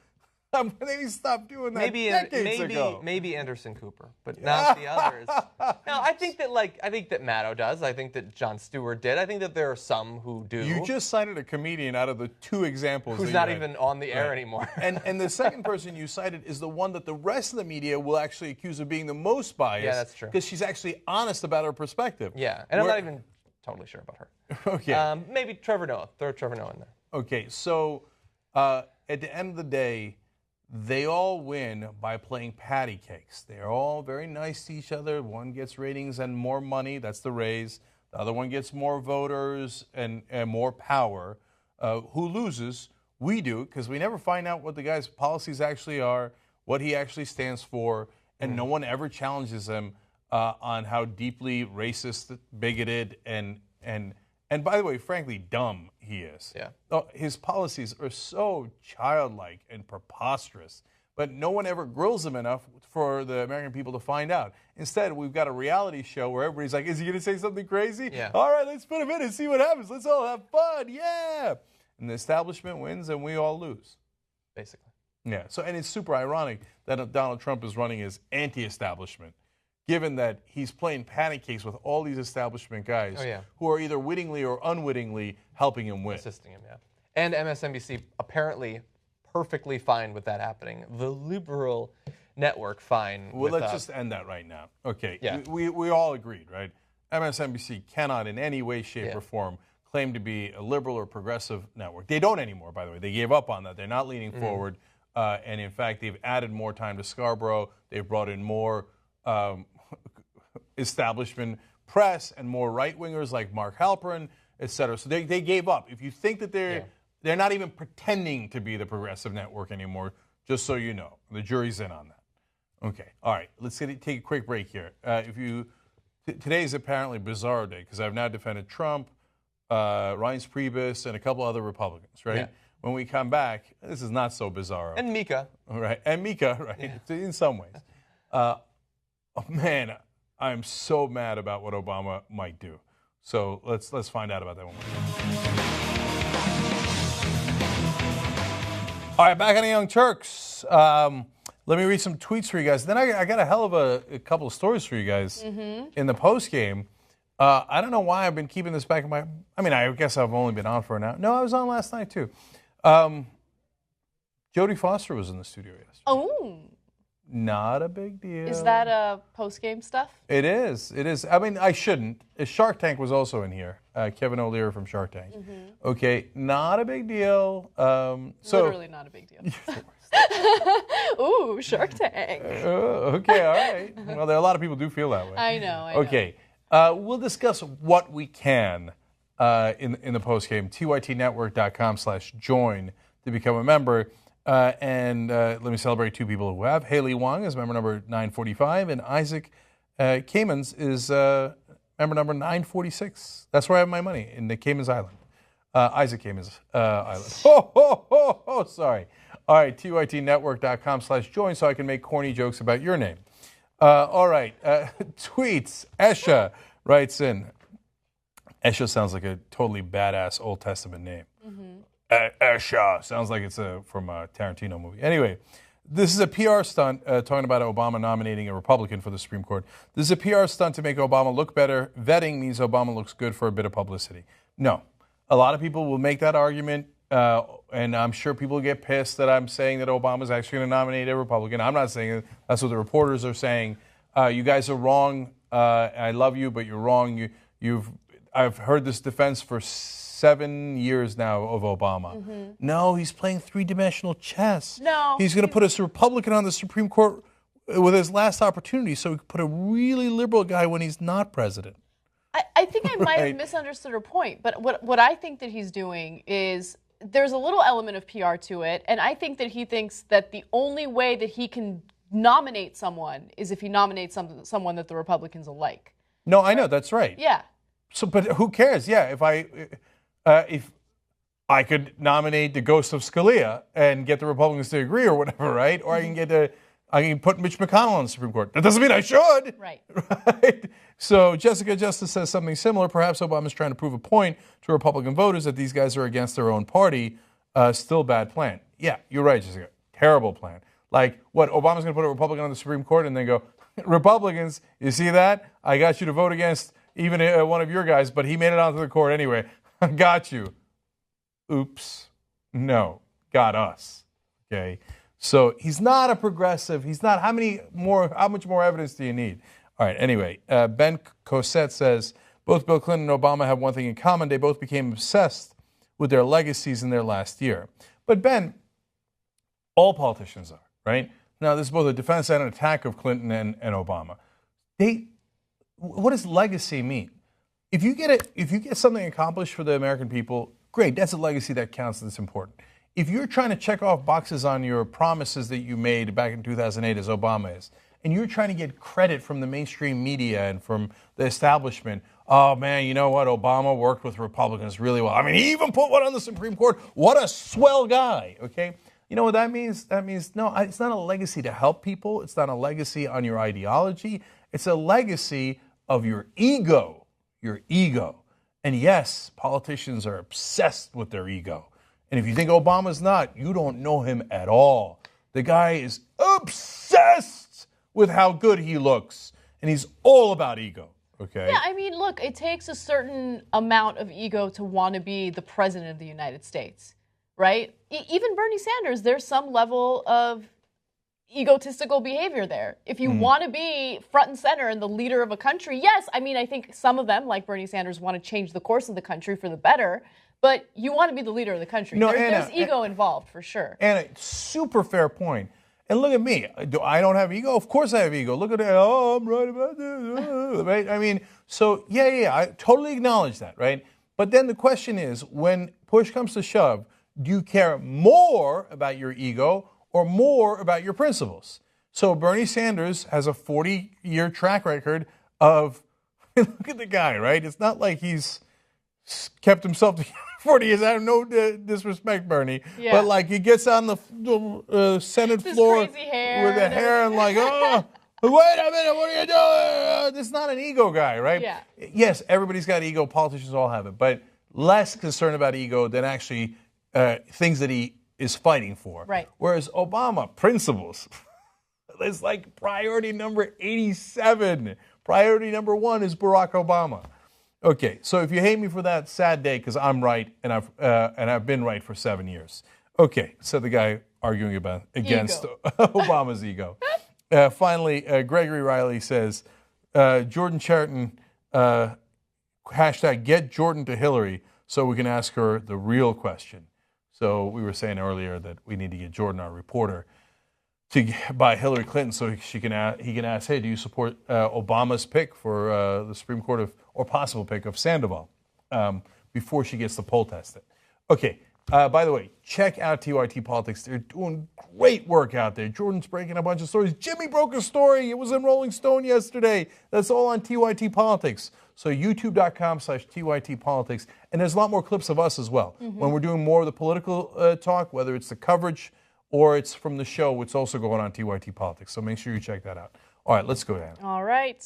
They stopped doing that decades ago.
Maybe Anderson Cooper, but not the others. No, I think that Maddow does. I think that Jon Stewart did. I think that there are some who do.
You just cited a comedian out of the two examples.
Who's not even on the air anymore.
And the second person you cited is the one that the rest of the media will actually accuse of being the most biased.
Yeah, that's true.
Because she's actually honest about her perspective.
Yeah, and I'm not even totally sure about her.
Okay.
Maybe Trevor Noah. Throw Trevor Noah in there.
Okay, so at the end of the day, they all win by playing patty cakes. They're all very nice to each other. One gets ratings and more money. That's the raise. The other one gets more voters and more power. Who loses? We do, because we never find out what the guy's policies actually are, what he actually stands for, and no one ever challenges him on how deeply racist, bigoted, and by the way, frankly, dumb he is.
Yeah.
His policies are so childlike and preposterous, but no one ever grills him enough for the American people to find out. Instead, we've got a reality show where everybody's like, is he going to say something crazy?
Yeah.
All right, let's put him in and see what happens. Let's all have fun. Yeah. And the establishment wins and we all lose.
Basically.
Yeah. So, and it's super ironic that Donald Trump is running as anti-establishment, given that he's playing patty cakes with all these establishment guys who are either wittingly or unwittingly helping him win.
Assisting him, yeah. And MSNBC apparently perfectly fine with that happening. The liberal network fine.
Well, let's just end that right now. Okay. Yeah. We all agreed, right? MSNBC cannot in any way, shape, or form claim to be a liberal or progressive network. They don't anymore, by the way. They gave up on that. They're not leaning forward. And in fact, they've added more time to Scarborough. They've brought in more establishment press and more right-wingers like Mark Halperin, et cetera. So they gave up. If you think that they're not even pretending to be the progressive network anymore, just so you know. The jury's in on that. Okay. All right. Let's take a quick break here. Today is apparently a bizarre day because I've now defended Trump, Reince Priebus, and a couple other Republicans, right? Yeah. When we come back, this is not so bizarre.
And Mika.
Right. And Mika, right, in some ways. Man, I'm so mad about what Obama might do. So let's find out about that one more time. All right, back on the Young Turks. Let me read some tweets for you guys. Then I got a hell of a couple of stories for you guys in the post game. I don't know why I've been keeping this back in my. I mean, I guess I've only been on for an hour. No, I was on last night too. Jodie Foster was in the studio yesterday.
Oh.
Not a big deal.
Is that post-game stuff?
It is. It is. I mean, I shouldn't. Shark Tank was also in here. Kevin O'Leary from Shark Tank. Okay, not a big deal.
Literally not a big deal. Ooh, Shark Tank.
Okay, all right. Well, there are a lot of people do feel that way.
I know.
Okay, we'll discuss what we can in the post game. tytnetwork.com/join to become a member. And let me celebrate two people who have. Haley Wong is member number 945, and Isaac Caymans is member number 946. That's where I have my money, in the Caymans Island. Isaac Caymans Island. Sorry. All right, tytnetwork.com/join so I can make corny jokes about your name. All right, tweets. Esha writes in. Esha sounds like a totally badass Old Testament name. Esha sounds like it's from a Tarantino movie. Anyway, this is a PR stunt talking about Obama nominating a Republican for the Supreme Court. This is a PR stunt to make Obama look better. Vetting means Obama looks good for a bit of publicity. No. A lot of people will make that argument, and I'm sure people get pissed that I'm saying that Obama's actually going to nominate a Republican. I'm not saying it. That's what the reporters are saying. You guys are wrong. I love you, but you're wrong. I've heard this defense for 7 years now of Obama. No, he's playing three-dimensional chess.
No.
He's going to put a Republican on the Supreme Court with his last opportunity so he can put a really liberal guy when he's not president.
I think I might have misunderstood her point, but what I think that he's doing is there's a little element of PR to it, and I think that he thinks that the only way that he can nominate someone is if he nominates someone that the Republicans will like.
No, I know, that's right.
Yeah.
So, but who cares? Yeah, if I could nominate the ghost of Scalia and get the Republicans to agree or whatever, right? Or I can put Mitch McConnell on the Supreme Court. That doesn't mean I should.
Right.
Right? So Jessica Justice says something similar. Perhaps Obama's trying to prove a point to Republican voters that these guys are against their own party. Still bad plan. Yeah, you're right, Jessica. Terrible plan. Like, what, Obama's going to put a Republican on the Supreme Court and then go, Republicans, you see that? I got you to vote against even one of your guys, but he made it onto the court anyway. I got you. Oops. No. Got us. Okay. So he's not a progressive. He's not. How much more evidence do you need? All right. Anyway, Ben Cosette says, both Bill Clinton and Obama have one thing in common. They both became obsessed with their legacies in their last year. But Ben, all politicians are, right? Now, this is both a defense and an attack of Clinton and Obama. What does legacy mean? If you get something accomplished for the American people, great. That's a legacy that counts. That's important. If you're trying to check off boxes on your promises that you made back in 2008, as Obama is, and you're trying to get credit from the mainstream media and from the establishment, oh man, you know what? Obama worked with Republicans really well. I mean, he even put one on the Supreme Court. What a swell guy. Okay. You know what that means? That means, no, it's not a legacy to help people. It's not a legacy on your ideology. It's a legacy of your ego. Your ego. And yes, politicians are obsessed with their ego. And if you think Obama's not, you don't know him at all. The guy is obsessed with how good he looks. And he's all about ego. Okay?
Yeah, I mean, look, it takes a certain amount of ego to want to be the president of the United States, right? Even Bernie Sanders, there's some level of egotistical behavior there. If you want to be front and center and the leader of a country, yes, I mean, I think some of them, like Bernie Sanders, want to change the course of the country for the better, but you want to be the leader of the country.
No,
there's ego involved, for sure.
Anna, super fair point. And look at me. I don't have ego? Of course I have ego. Look at it. Oh, I'm right about this. Right? I mean, so, yeah, I totally acknowledge that, right? But then the question is, when push comes to shove, do you care more about your ego or more about your principles? So Bernie Sanders has a 40-year track record of, look at the guy, right? It's not like he's kept himself together 40 years. I have no disrespect, Bernie. Yeah. But like he gets on the Senate floor with the hair and like, oh, wait a minute, what are you doing? This is not an ego guy, right?
Yeah.
Yes, everybody's got ego. Politicians all have it. But less concerned about ego than actually things that he is fighting for.
Right.
Whereas Obama, principles, is like priority number 87. Priority number 1 is Barack Obama. Okay, so if you hate me for that, sad day, because I'm right, and I've been right for 7 years. Okay, so the guy arguing against Obama's ego. Finally, Gregory Riley says, Jordan Chariton, hashtag get Jordan to Hillary so we can ask her the real question. So we were saying earlier that we need to get Jordan, our reporter, by Hillary Clinton so he can ask, hey, do you support Obama's pick for the Supreme Court or possible pick of Sandoval before she gets the poll tested? Okay, by the way, check out TYT Politics. They're doing great work out there. Jordan's breaking a bunch of stories. Jimmy broke a story. It was in Rolling Stone yesterday. That's all on TYT Politics. So youtube.com/TYT Politics. And there's a lot more clips of us as well. Mm-hmm. When we're doing more of the political talk, whether it's the coverage or it's from the show, it's also going on TYT Politics. So make sure you check that out. All right, let's go down.
All right.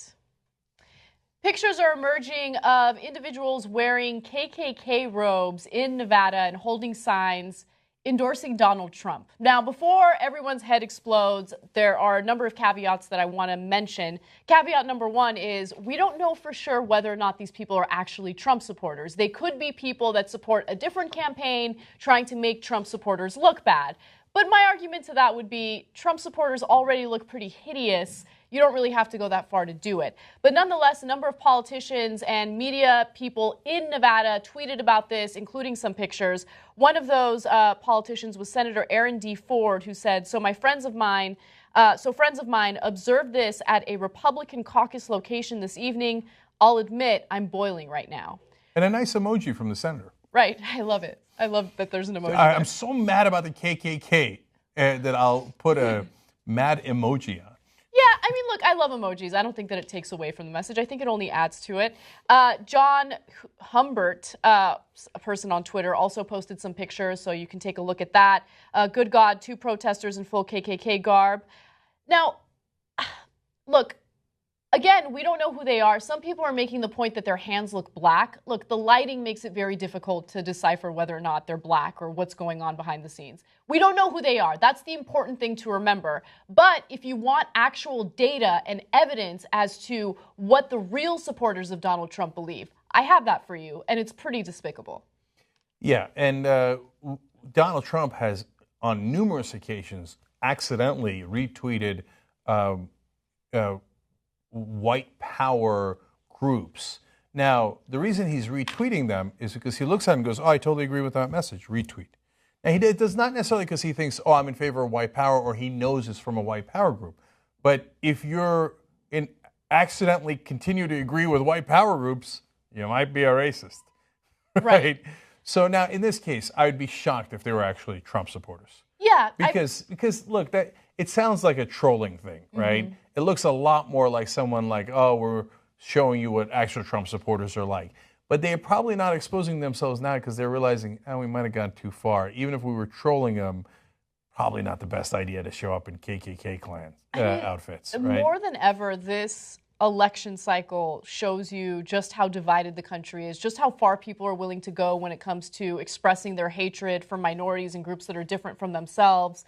Pictures are emerging of individuals wearing KKK robes in Nevada and holding signs endorsing Donald Trump. Now, before everyone's head explodes, there are a number of caveats that I want to mention. Caveat number 1 is we don't know for sure whether or not these people are actually Trump supporters. They could be people that support a different campaign trying to make Trump supporters look bad. But my argument to that would be Trump supporters already look pretty hideous. You don't really have to go that far to do it. But nonetheless, a number of politicians and media people in Nevada tweeted about this, including some pictures. One of those politicians was Senator Aaron D. Ford, who said, friends of mine observed this at a Republican caucus location this evening. I'll admit I'm boiling right now.
And a nice emoji from the senator.
Right. I love it. I love that there's an emoji.
I'm so mad about the KKK that I'll put a mad emoji on.
Yeah, I mean, look, I love emojis. I don't think that it takes away from the message. I think it only adds to it. John Humbert, a person on Twitter, also posted some pictures, so you can take a look at that. Good God, 2 protesters in full KKK garb. Now, look, again, we don't know who they are. Some people are making the point that their hands look black. Look, the lighting makes it very difficult to decipher whether or not they're black or what's going on behind the scenes. We don't know who they are. That's the important thing to remember. But if you want actual data and evidence as to what the real supporters of Donald Trump believe, I have that for you, and it's pretty despicable.
Yeah, and Donald Trump has, on numerous occasions, accidentally retweeted white power groups. Now, the reason he's retweeting them is because he looks at them and goes, oh, I totally agree with that message, retweet. And it does not necessarily because he thinks, oh, I'm in favor of white power, or he knows it's from a white power group. But if you're accidentally continue to agree with white power groups, you might be a racist. Right? So now, in this case, I would be shocked if they were actually Trump supporters.
Yeah.
Because look, it sounds like a trolling thing, right? Mm-hmm. It looks a lot more like someone like, oh, we're showing you what actual Trump supporters are like. But they're probably not exposing themselves now because they're realizing, we might have gone too far. Even if we were trolling them, probably not the best idea to show up in KKK clan outfits. Right?
More than ever, this election cycle shows you just how divided the country is, just how far people are willing to go when it comes to expressing their hatred for minorities and groups that are different from themselves.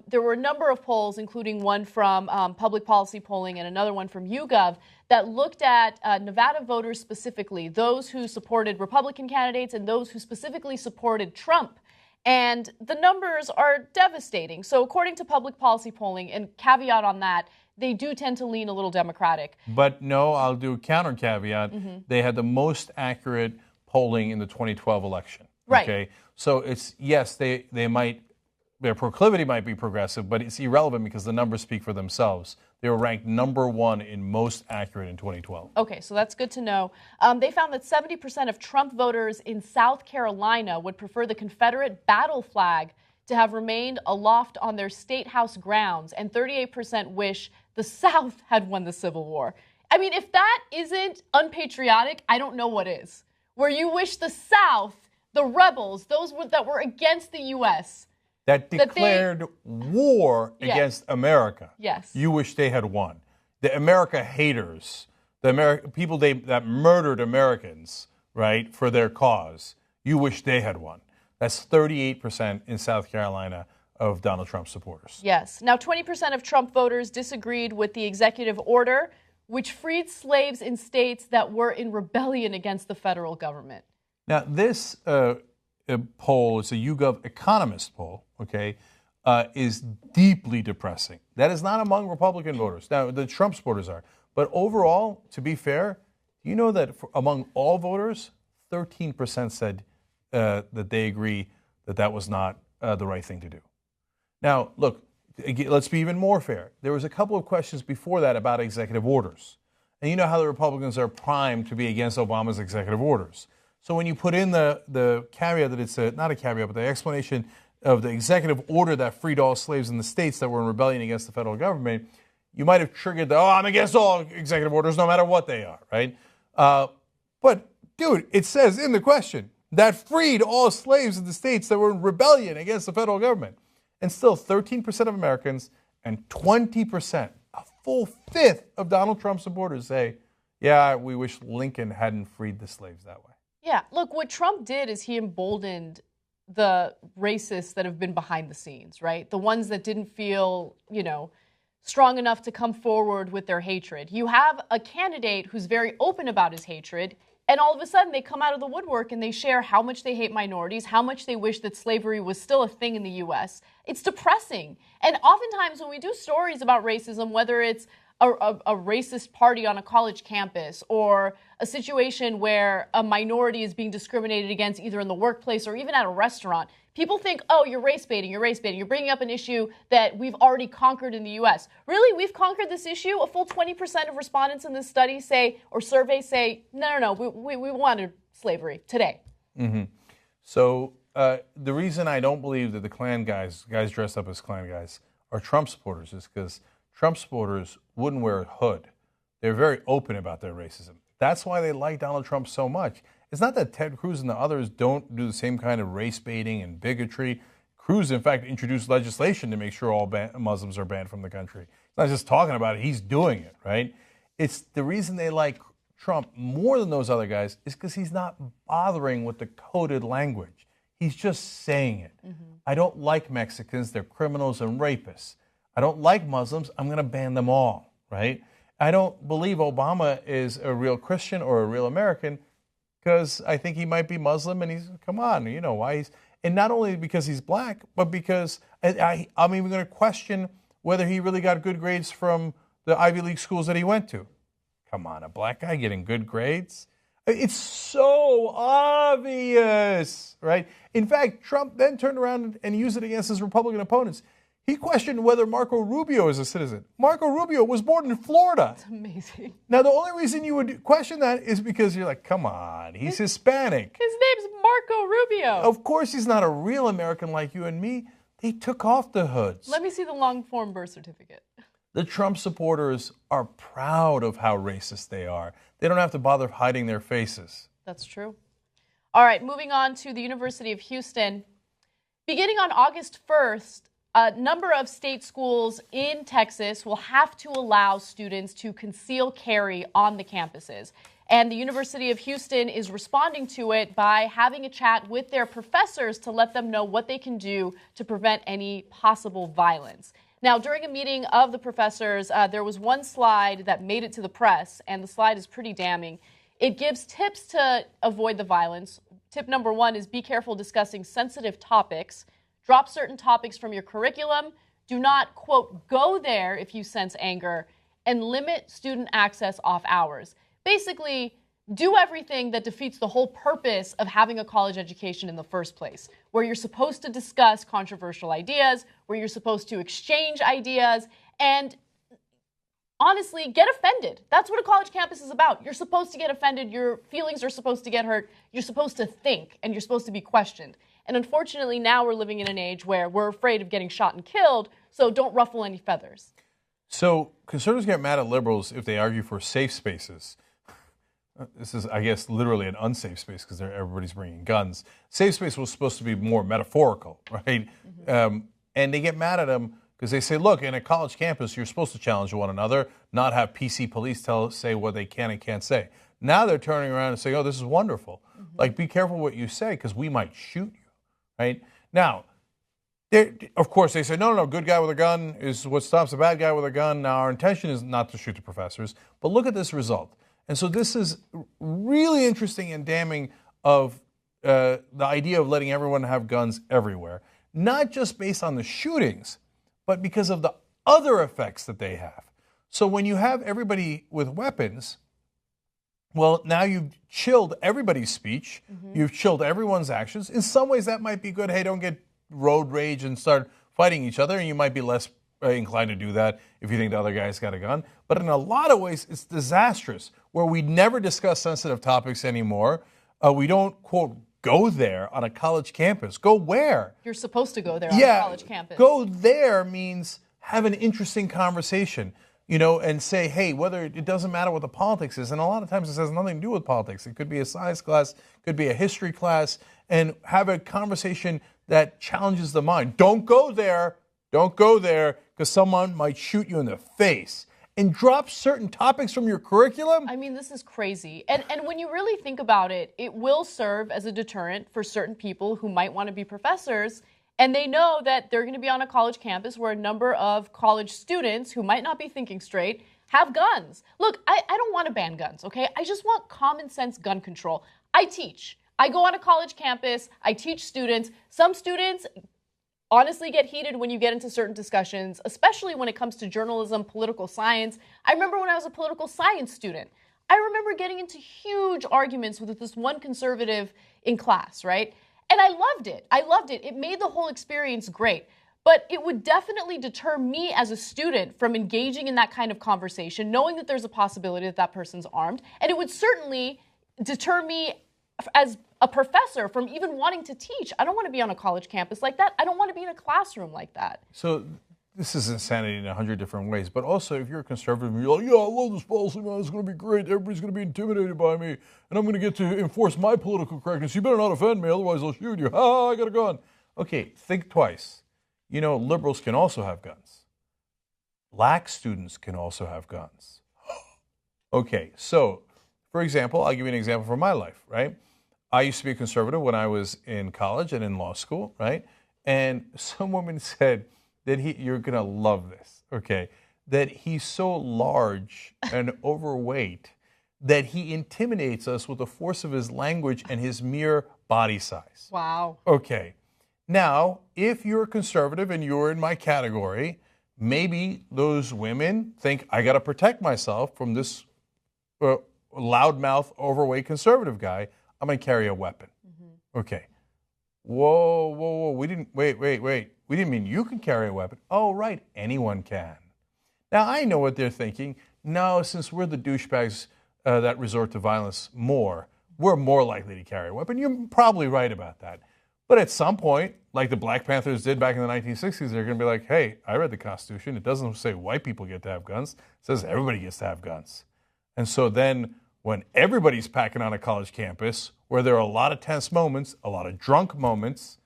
There were a number of polls, including one from Public Policy Polling and another one from YouGov, that looked at Nevada voters specifically, those who supported Republican candidates and those who specifically supported Trump. And the numbers are devastating. So according to Public Policy Polling, and caveat on that, they do tend to lean a little Democratic.
But no, I'll do a counter caveat. Mm-hmm. They had the most accurate polling in the 2012 election.
Right.
Okay. So it's, yes, they might, their proclivity might be progressive, but it's irrelevant because the numbers speak for themselves. They were ranked number 1 in most accurate in 2012.
Okay, so that's good to know. They found that 70% of Trump voters in South Carolina would prefer the Confederate battle flag to have remained aloft on their state house grounds, and 38% wish the South had won the Civil War. I mean, if that isn't unpatriotic, I don't know what is. Where you wish the South, the rebels, those that were against the U.S.,
that declared war against America.
Yes.
You wish they had won. The America haters, the people that murdered Americans, right, for their cause, you wish they had won. That's 38% in South Carolina of Donald Trump supporters.
Yes. Now, 20% of Trump voters disagreed with the executive order, which freed slaves in states that were in rebellion against the federal government.
Now, this poll is a YouGov economist poll, okay, is deeply depressing. That is not among Republican voters. Now, the Trump supporters are. But overall, to be fair, you know that among all voters, 13% said that they agree that that was not the right thing to do. Now, look, let's be even more fair. There was a couple of questions before that about executive orders. And you know how the Republicans are primed to be against Obama's executive orders. So when you put in the caveat that it's not a caveat, but the explanation of the executive order that freed all slaves in the states that were in rebellion against the federal government, you might have triggered I'm against all executive orders, no matter what they are, right? But, dude, it says in the question that freed all slaves in the states that were in rebellion against the federal government. And still 13% of Americans and 20%, a full fifth of Donald Trump supporters say, yeah, we wish Lincoln hadn't freed the slaves that way.
Yeah, look, what Trump did is he emboldened the racists that have been behind the scenes, right? The ones that didn't feel, strong enough to come forward with their hatred. You have a candidate who's very open about his hatred, and all of a sudden they come out of the woodwork and they share how much they hate minorities, how much they wish that slavery was still a thing in the U.S. It's depressing. And oftentimes when we do stories about racism, whether it's a racist party on a college campus or a situation where a minority is being discriminated against either in the workplace or even at a restaurant, people think, oh, you're race baiting. You're bringing up an issue that we've already conquered in the U.S. Really? We've conquered this issue? A full 20% of respondents in this study survey say, no, we wanted slavery today.
Mm-hmm. So the reason I don't believe that the Klan guys dressed up as Klan guys, are Trump supporters is because Trump supporters wouldn't wear a hood. They're very open about their racism. That's why they like Donald Trump so much. It's not that Ted Cruz and the others don't do the same kind of race baiting and bigotry. Cruz, in fact, introduced legislation to make sure all Muslims are banned from the country. He's not just talking about it, he's doing it, right? It's the reason they like Trump more than those other guys is because he's not bothering with the coded language. He's just saying it. Mm-hmm. I don't like Mexicans, they're criminals and rapists. I don't like Muslims, I'm going to ban them all, right? I don't believe Obama is a real Christian or a real American because I think he might be Muslim and come on, you know why he's, and not only because he's black, but because I'm even going to question whether he really got good grades from the Ivy League schools that he went to. Come on, a black guy getting good grades? It's so obvious, right? In fact, Trump then turned around and used it against his Republican opponents. He questioned whether Marco Rubio is a citizen. Marco Rubio was born in Florida.
That's amazing.
Now, the only reason you would question that is because you're like, come on, he's Hispanic.
His name's Marco Rubio.
Of course he's not a real American like you and me. They took off the hoods.
Let me see the long-form birth certificate.
The Trump supporters are proud of how racist they are. They don't have to bother hiding their faces.
That's true. All right, moving on to the University of Houston. Beginning on August 1st, a number of state schools in Texas will have to allow students to conceal carry on the campuses. And the University of Houston is responding to it by having a chat with their professors to let them know what they can do to prevent any possible violence. Now, during a meeting of the professors, there was one slide that made it to the press, and the slide is pretty damning. It gives tips to avoid the violence. Tip number 1 is be careful discussing sensitive topics. Drop certain topics from your curriculum. Do not, quote, go there if you sense anger, and limit student access off hours. Basically, do everything that defeats the whole purpose of having a college education in the first place, where you're supposed to discuss controversial ideas, where you're supposed to exchange ideas, and honestly, get offended. That's what a college campus is about. You're supposed to get offended. Your feelings are supposed to get hurt. You're supposed to think, and you're supposed to be questioned. And unfortunately, now we're living in an age where we're afraid of getting shot and killed, so don't ruffle any feathers.
So conservatives get mad at liberals if they argue for safe spaces. This is, I guess, literally an unsafe space because everybody's bringing guns. Safe space was supposed to be more metaphorical, right? Mm-hmm. And they get mad at them because they say, look, in a college campus, you're supposed to challenge one another, not have PC police say what they can and can't say. Now they're turning around and saying, oh, this is wonderful. Mm-hmm. Like, be careful what you say because we might shoot you. right? Now, of course, they say, no, good guy with a gun is what stops a bad guy with a gun. Now, our intention is not to shoot the professors, but look at this result. And so this is really interesting and damning of the idea of letting everyone have guns everywhere, not just based on the shootings, but because of the other effects that they have. So when you have everybody with weapons, well, now you've chilled everybody's speech. You've chilled everyone's actions. In some ways, that might be good. Hey, don't get road rage and start fighting each other. And you might be less inclined to do that if you think the other guy's got a gun. But in a lot of ways, it's disastrous, where we never discuss sensitive topics anymore. We don't, quote, go there on a college campus. Go where?
You're supposed to go there on a college campus.
Go there means have an interesting conversation, and say, hey, whether it doesn't matter what the politics is, and a lot of times this has nothing to do with politics. It could be a science class, could be a history class, and have a conversation that challenges the mind. Don't go there. Don't go there, because someone might shoot you in the face. And drop certain topics from your curriculum?
I mean, this is crazy. And when you really think about it, it will serve as a deterrent for certain people who might want to be professors. And they know that they're going to be on a college campus where a number of college students who might not be thinking straight have guns. Look, I don't want to ban guns, okay? I just want common sense gun control. I teach. I go on a college campus. I teach students. Some students honestly get heated when you get into certain discussions, especially when it comes to journalism, political science. I remember when I was a political science student, I remember getting into huge arguments with this one conservative in class, right? And I loved it. I loved it. It made the whole experience great. But it would definitely deter me as a student from engaging in that kind of conversation, knowing that there's a possibility that that person's armed. And it would certainly deter me as a professor from even wanting to teach. I don't want to be on a college campus like that. I don't want to be in a classroom like that.
So this is insanity in 100 different ways. But also, if you're a conservative and you're like, yeah, I love this policy, man, it's going to be great. Everybody's going to be intimidated by me. And I'm going to get to enforce my political correctness. You better not offend me, otherwise I'll shoot you. I got a gun. Okay, think twice. Liberals can also have guns. Black students can also have guns. Okay, so, for example, I'll give you an example from my life, right? I used to be a conservative when I was in college and in law school, right? And some woman said that you're going to love this, okay, that he's so large and overweight that he intimidates us with the force of his language and his mere body size.
Wow.
Okay. Now, if you're a conservative and you're in my category, maybe those women think, I got to protect myself from this loudmouth, overweight conservative guy. I'm going to carry a weapon. Okay. Whoa. We didn't mean you can carry a weapon. Oh, right. Anyone can. Now, I know what they're thinking. No, since we're the douchebags that resort to violence more, we're more likely to carry a weapon. You're probably right about that. But at some point, like the Black Panthers did back in the 1960s, they're going to be like, hey, I read the Constitution. It doesn't say white people get to have guns. It says everybody gets to have guns. And so then when everybody's packing on a college campus, where there are a lot of tense moments, a lot of drunk moments.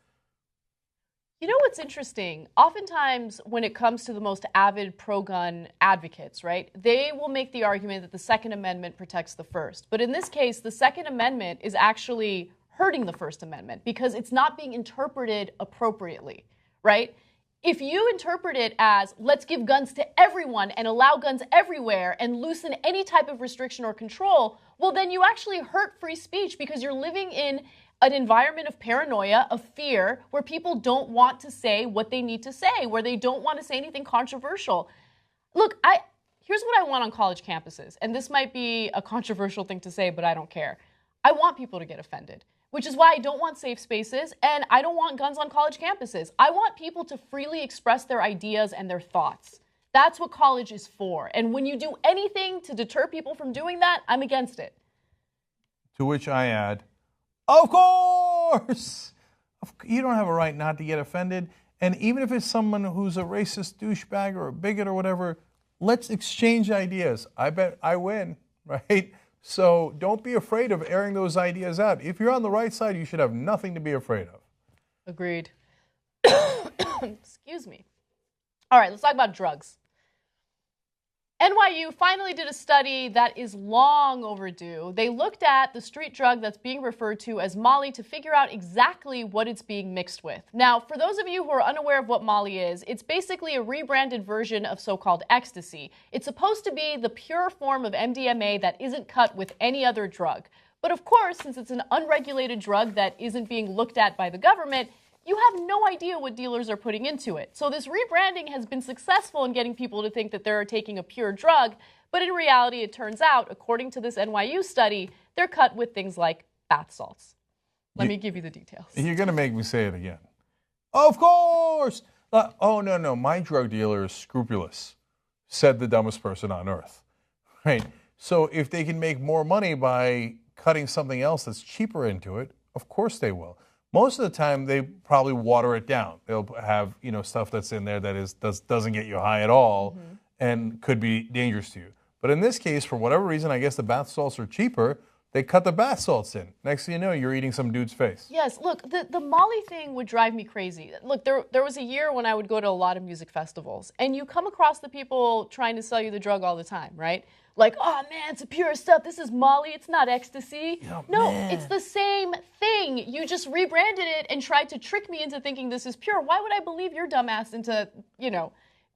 You know what's interesting? Oftentimes, when it comes to the most avid pro-gun advocates, right, they will make the argument that the Second Amendment protects the First. But in this case, the Second Amendment is actually hurting the First Amendment because it's not being interpreted appropriately, right? If you interpret it as, let's give guns to everyone and allow guns everywhere and loosen any type of restriction or control, well, then you actually hurt free speech because you're living in an environment of paranoia, of fear, where people don't want to say what they need to say, where they don't want to say anything controversial. Look, here's what I want on college campuses, and this might be a controversial thing to say, but I don't care. I want people to get offended, which is why I don't want safe spaces, and I don't want guns on college campuses. I want people to freely express their ideas and their thoughts. That's what college is for. And when you do anything to deter people from doing that, I'm against it.
To which I add, of course! You don't have a right not to get offended. And even if it's someone who's a racist douchebag or a bigot or whatever, let's exchange ideas. I bet I win, right? So don't be afraid of airing those ideas out. If you're on the right side, you should have nothing to be afraid of.
Agreed. Excuse me. All right, let's talk about drugs. NYU finally did a study that is long overdue. They looked at the street drug that's being referred to as Molly to figure out exactly what it's being mixed with. Now, for those of you who are unaware of what Molly is, it's basically a rebranded version of so-called ecstasy. It's supposed to be the pure form of MDMA that isn't cut with any other drug. But of course, since it's an unregulated drug that isn't being looked at by the government, you have no idea what dealers are putting into it. So this rebranding has been successful in getting people to think that they're taking a pure drug, but in reality, it turns out, according to this NYU study, they're cut with things like bath salts. Let me give you the details.
You're going to make me say it again. Of course! Oh, no, my drug dealer is scrupulous, said the dumbest person on earth. Right? So if they can make more money by cutting something else that's cheaper into it, of course they will. Most of the time, they probably water it down. They'll have, stuff that's in there that doesn't get you high at all and could be dangerous to you. But in this case, for whatever reason, I guess the bath salts are cheaper. They cut the bath salts in. Next thing you know, you're eating some dude's face.
Yes, look, the Molly thing would drive me crazy. Look, there was a year when I would go to a lot of music festivals, and you come across the people trying to sell you the drug all the time, right? Like, oh man, it's a pure stuff. This is Molly. It's not ecstasy. Oh, no, man. It's the same thing. You just rebranded it and tried to trick me into thinking this is pure. Why would I believe your dumbass into,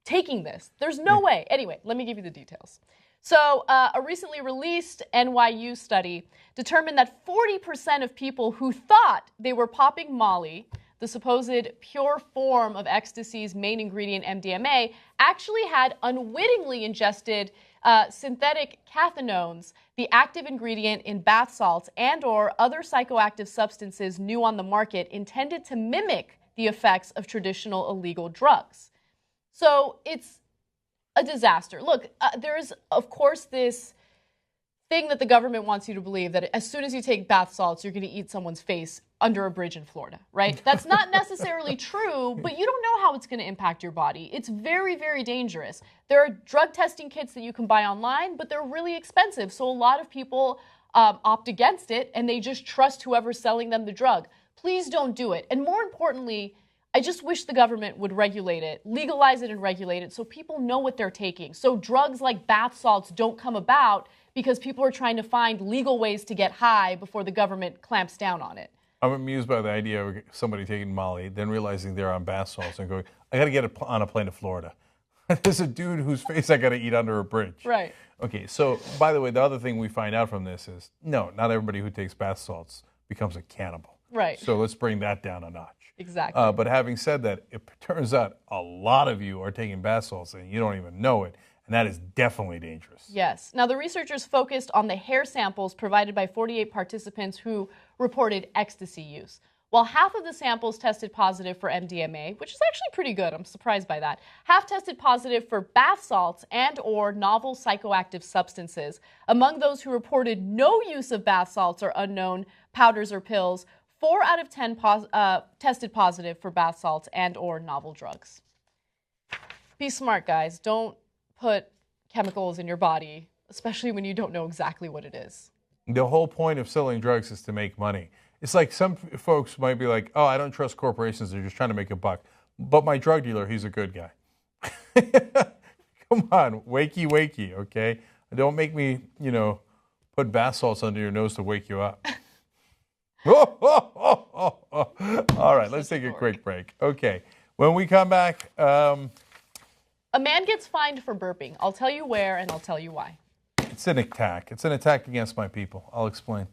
taking this? There's no way. Anyway, let me give you the details. So a recently released NYU study determined that 40% of people who thought they were popping Molly, the supposed pure form of ecstasy's main ingredient MDMA, actually had unwittingly ingested synthetic cathinones, the active ingredient in bath salts and or other psychoactive substances new on the market intended to mimic the effects of traditional illegal drugs. So it's a disaster. Look, there's, of course, this thing that the government wants you to believe that as soon as you take bath salts, you're going to eat someone's face under a bridge in Florida, right? That's not necessarily true, but you don't know how it's going to impact your body. It's very, very dangerous. There are drug testing kits that you can buy online, but they're really expensive. So a lot of people opt against it, and they just trust whoever's selling them the drug. Please don't do it. And more importantly, I just wish the government would regulate it, legalize it and regulate it so people know what they're taking. So drugs like bath salts don't come about because people are trying to find legal ways to get high before the government clamps down on it.
I'm amused by the idea of somebody taking Molly, then realizing they're on bath salts and going, I got to get on a plane to Florida. There's a dude whose face I got to eat under a bridge.
Right.
Okay, so by the way, the other thing we find out from this is, no, not everybody who takes bath salts becomes a cannibal.
Right.
So let's bring that down a notch.
Exactly.
But having said that, it turns out a lot of you are taking bath salts and you don't even know it. And that is definitely dangerous.
Yes. Now, the researchers focused on the hair samples provided by 48 participants who reported ecstasy use. While half of the samples tested positive for MDMA, which is actually pretty good, I'm surprised by that, half tested positive for bath salts and or novel psychoactive substances. Among those who reported no use of bath salts or unknown powders or pills, 4 out of 10 tested positive for bath salts and or novel drugs. Be smart, guys. Don't put chemicals in your body, especially when you don't know exactly what it is.
The whole point of selling drugs is to make money. It's like some folks might be like, oh, I don't trust corporations. They're just trying to make a buck. But my drug dealer, he's a good guy. Come on, wakey, wakey, okay? Don't make me, put bath salts under your nose to wake you up. All right, let's take a quick break. Okay, when we come back...
A man gets fined for burping. I'll tell you where and I'll tell you why.
It's an attack. It's an attack against my people. I'll explain.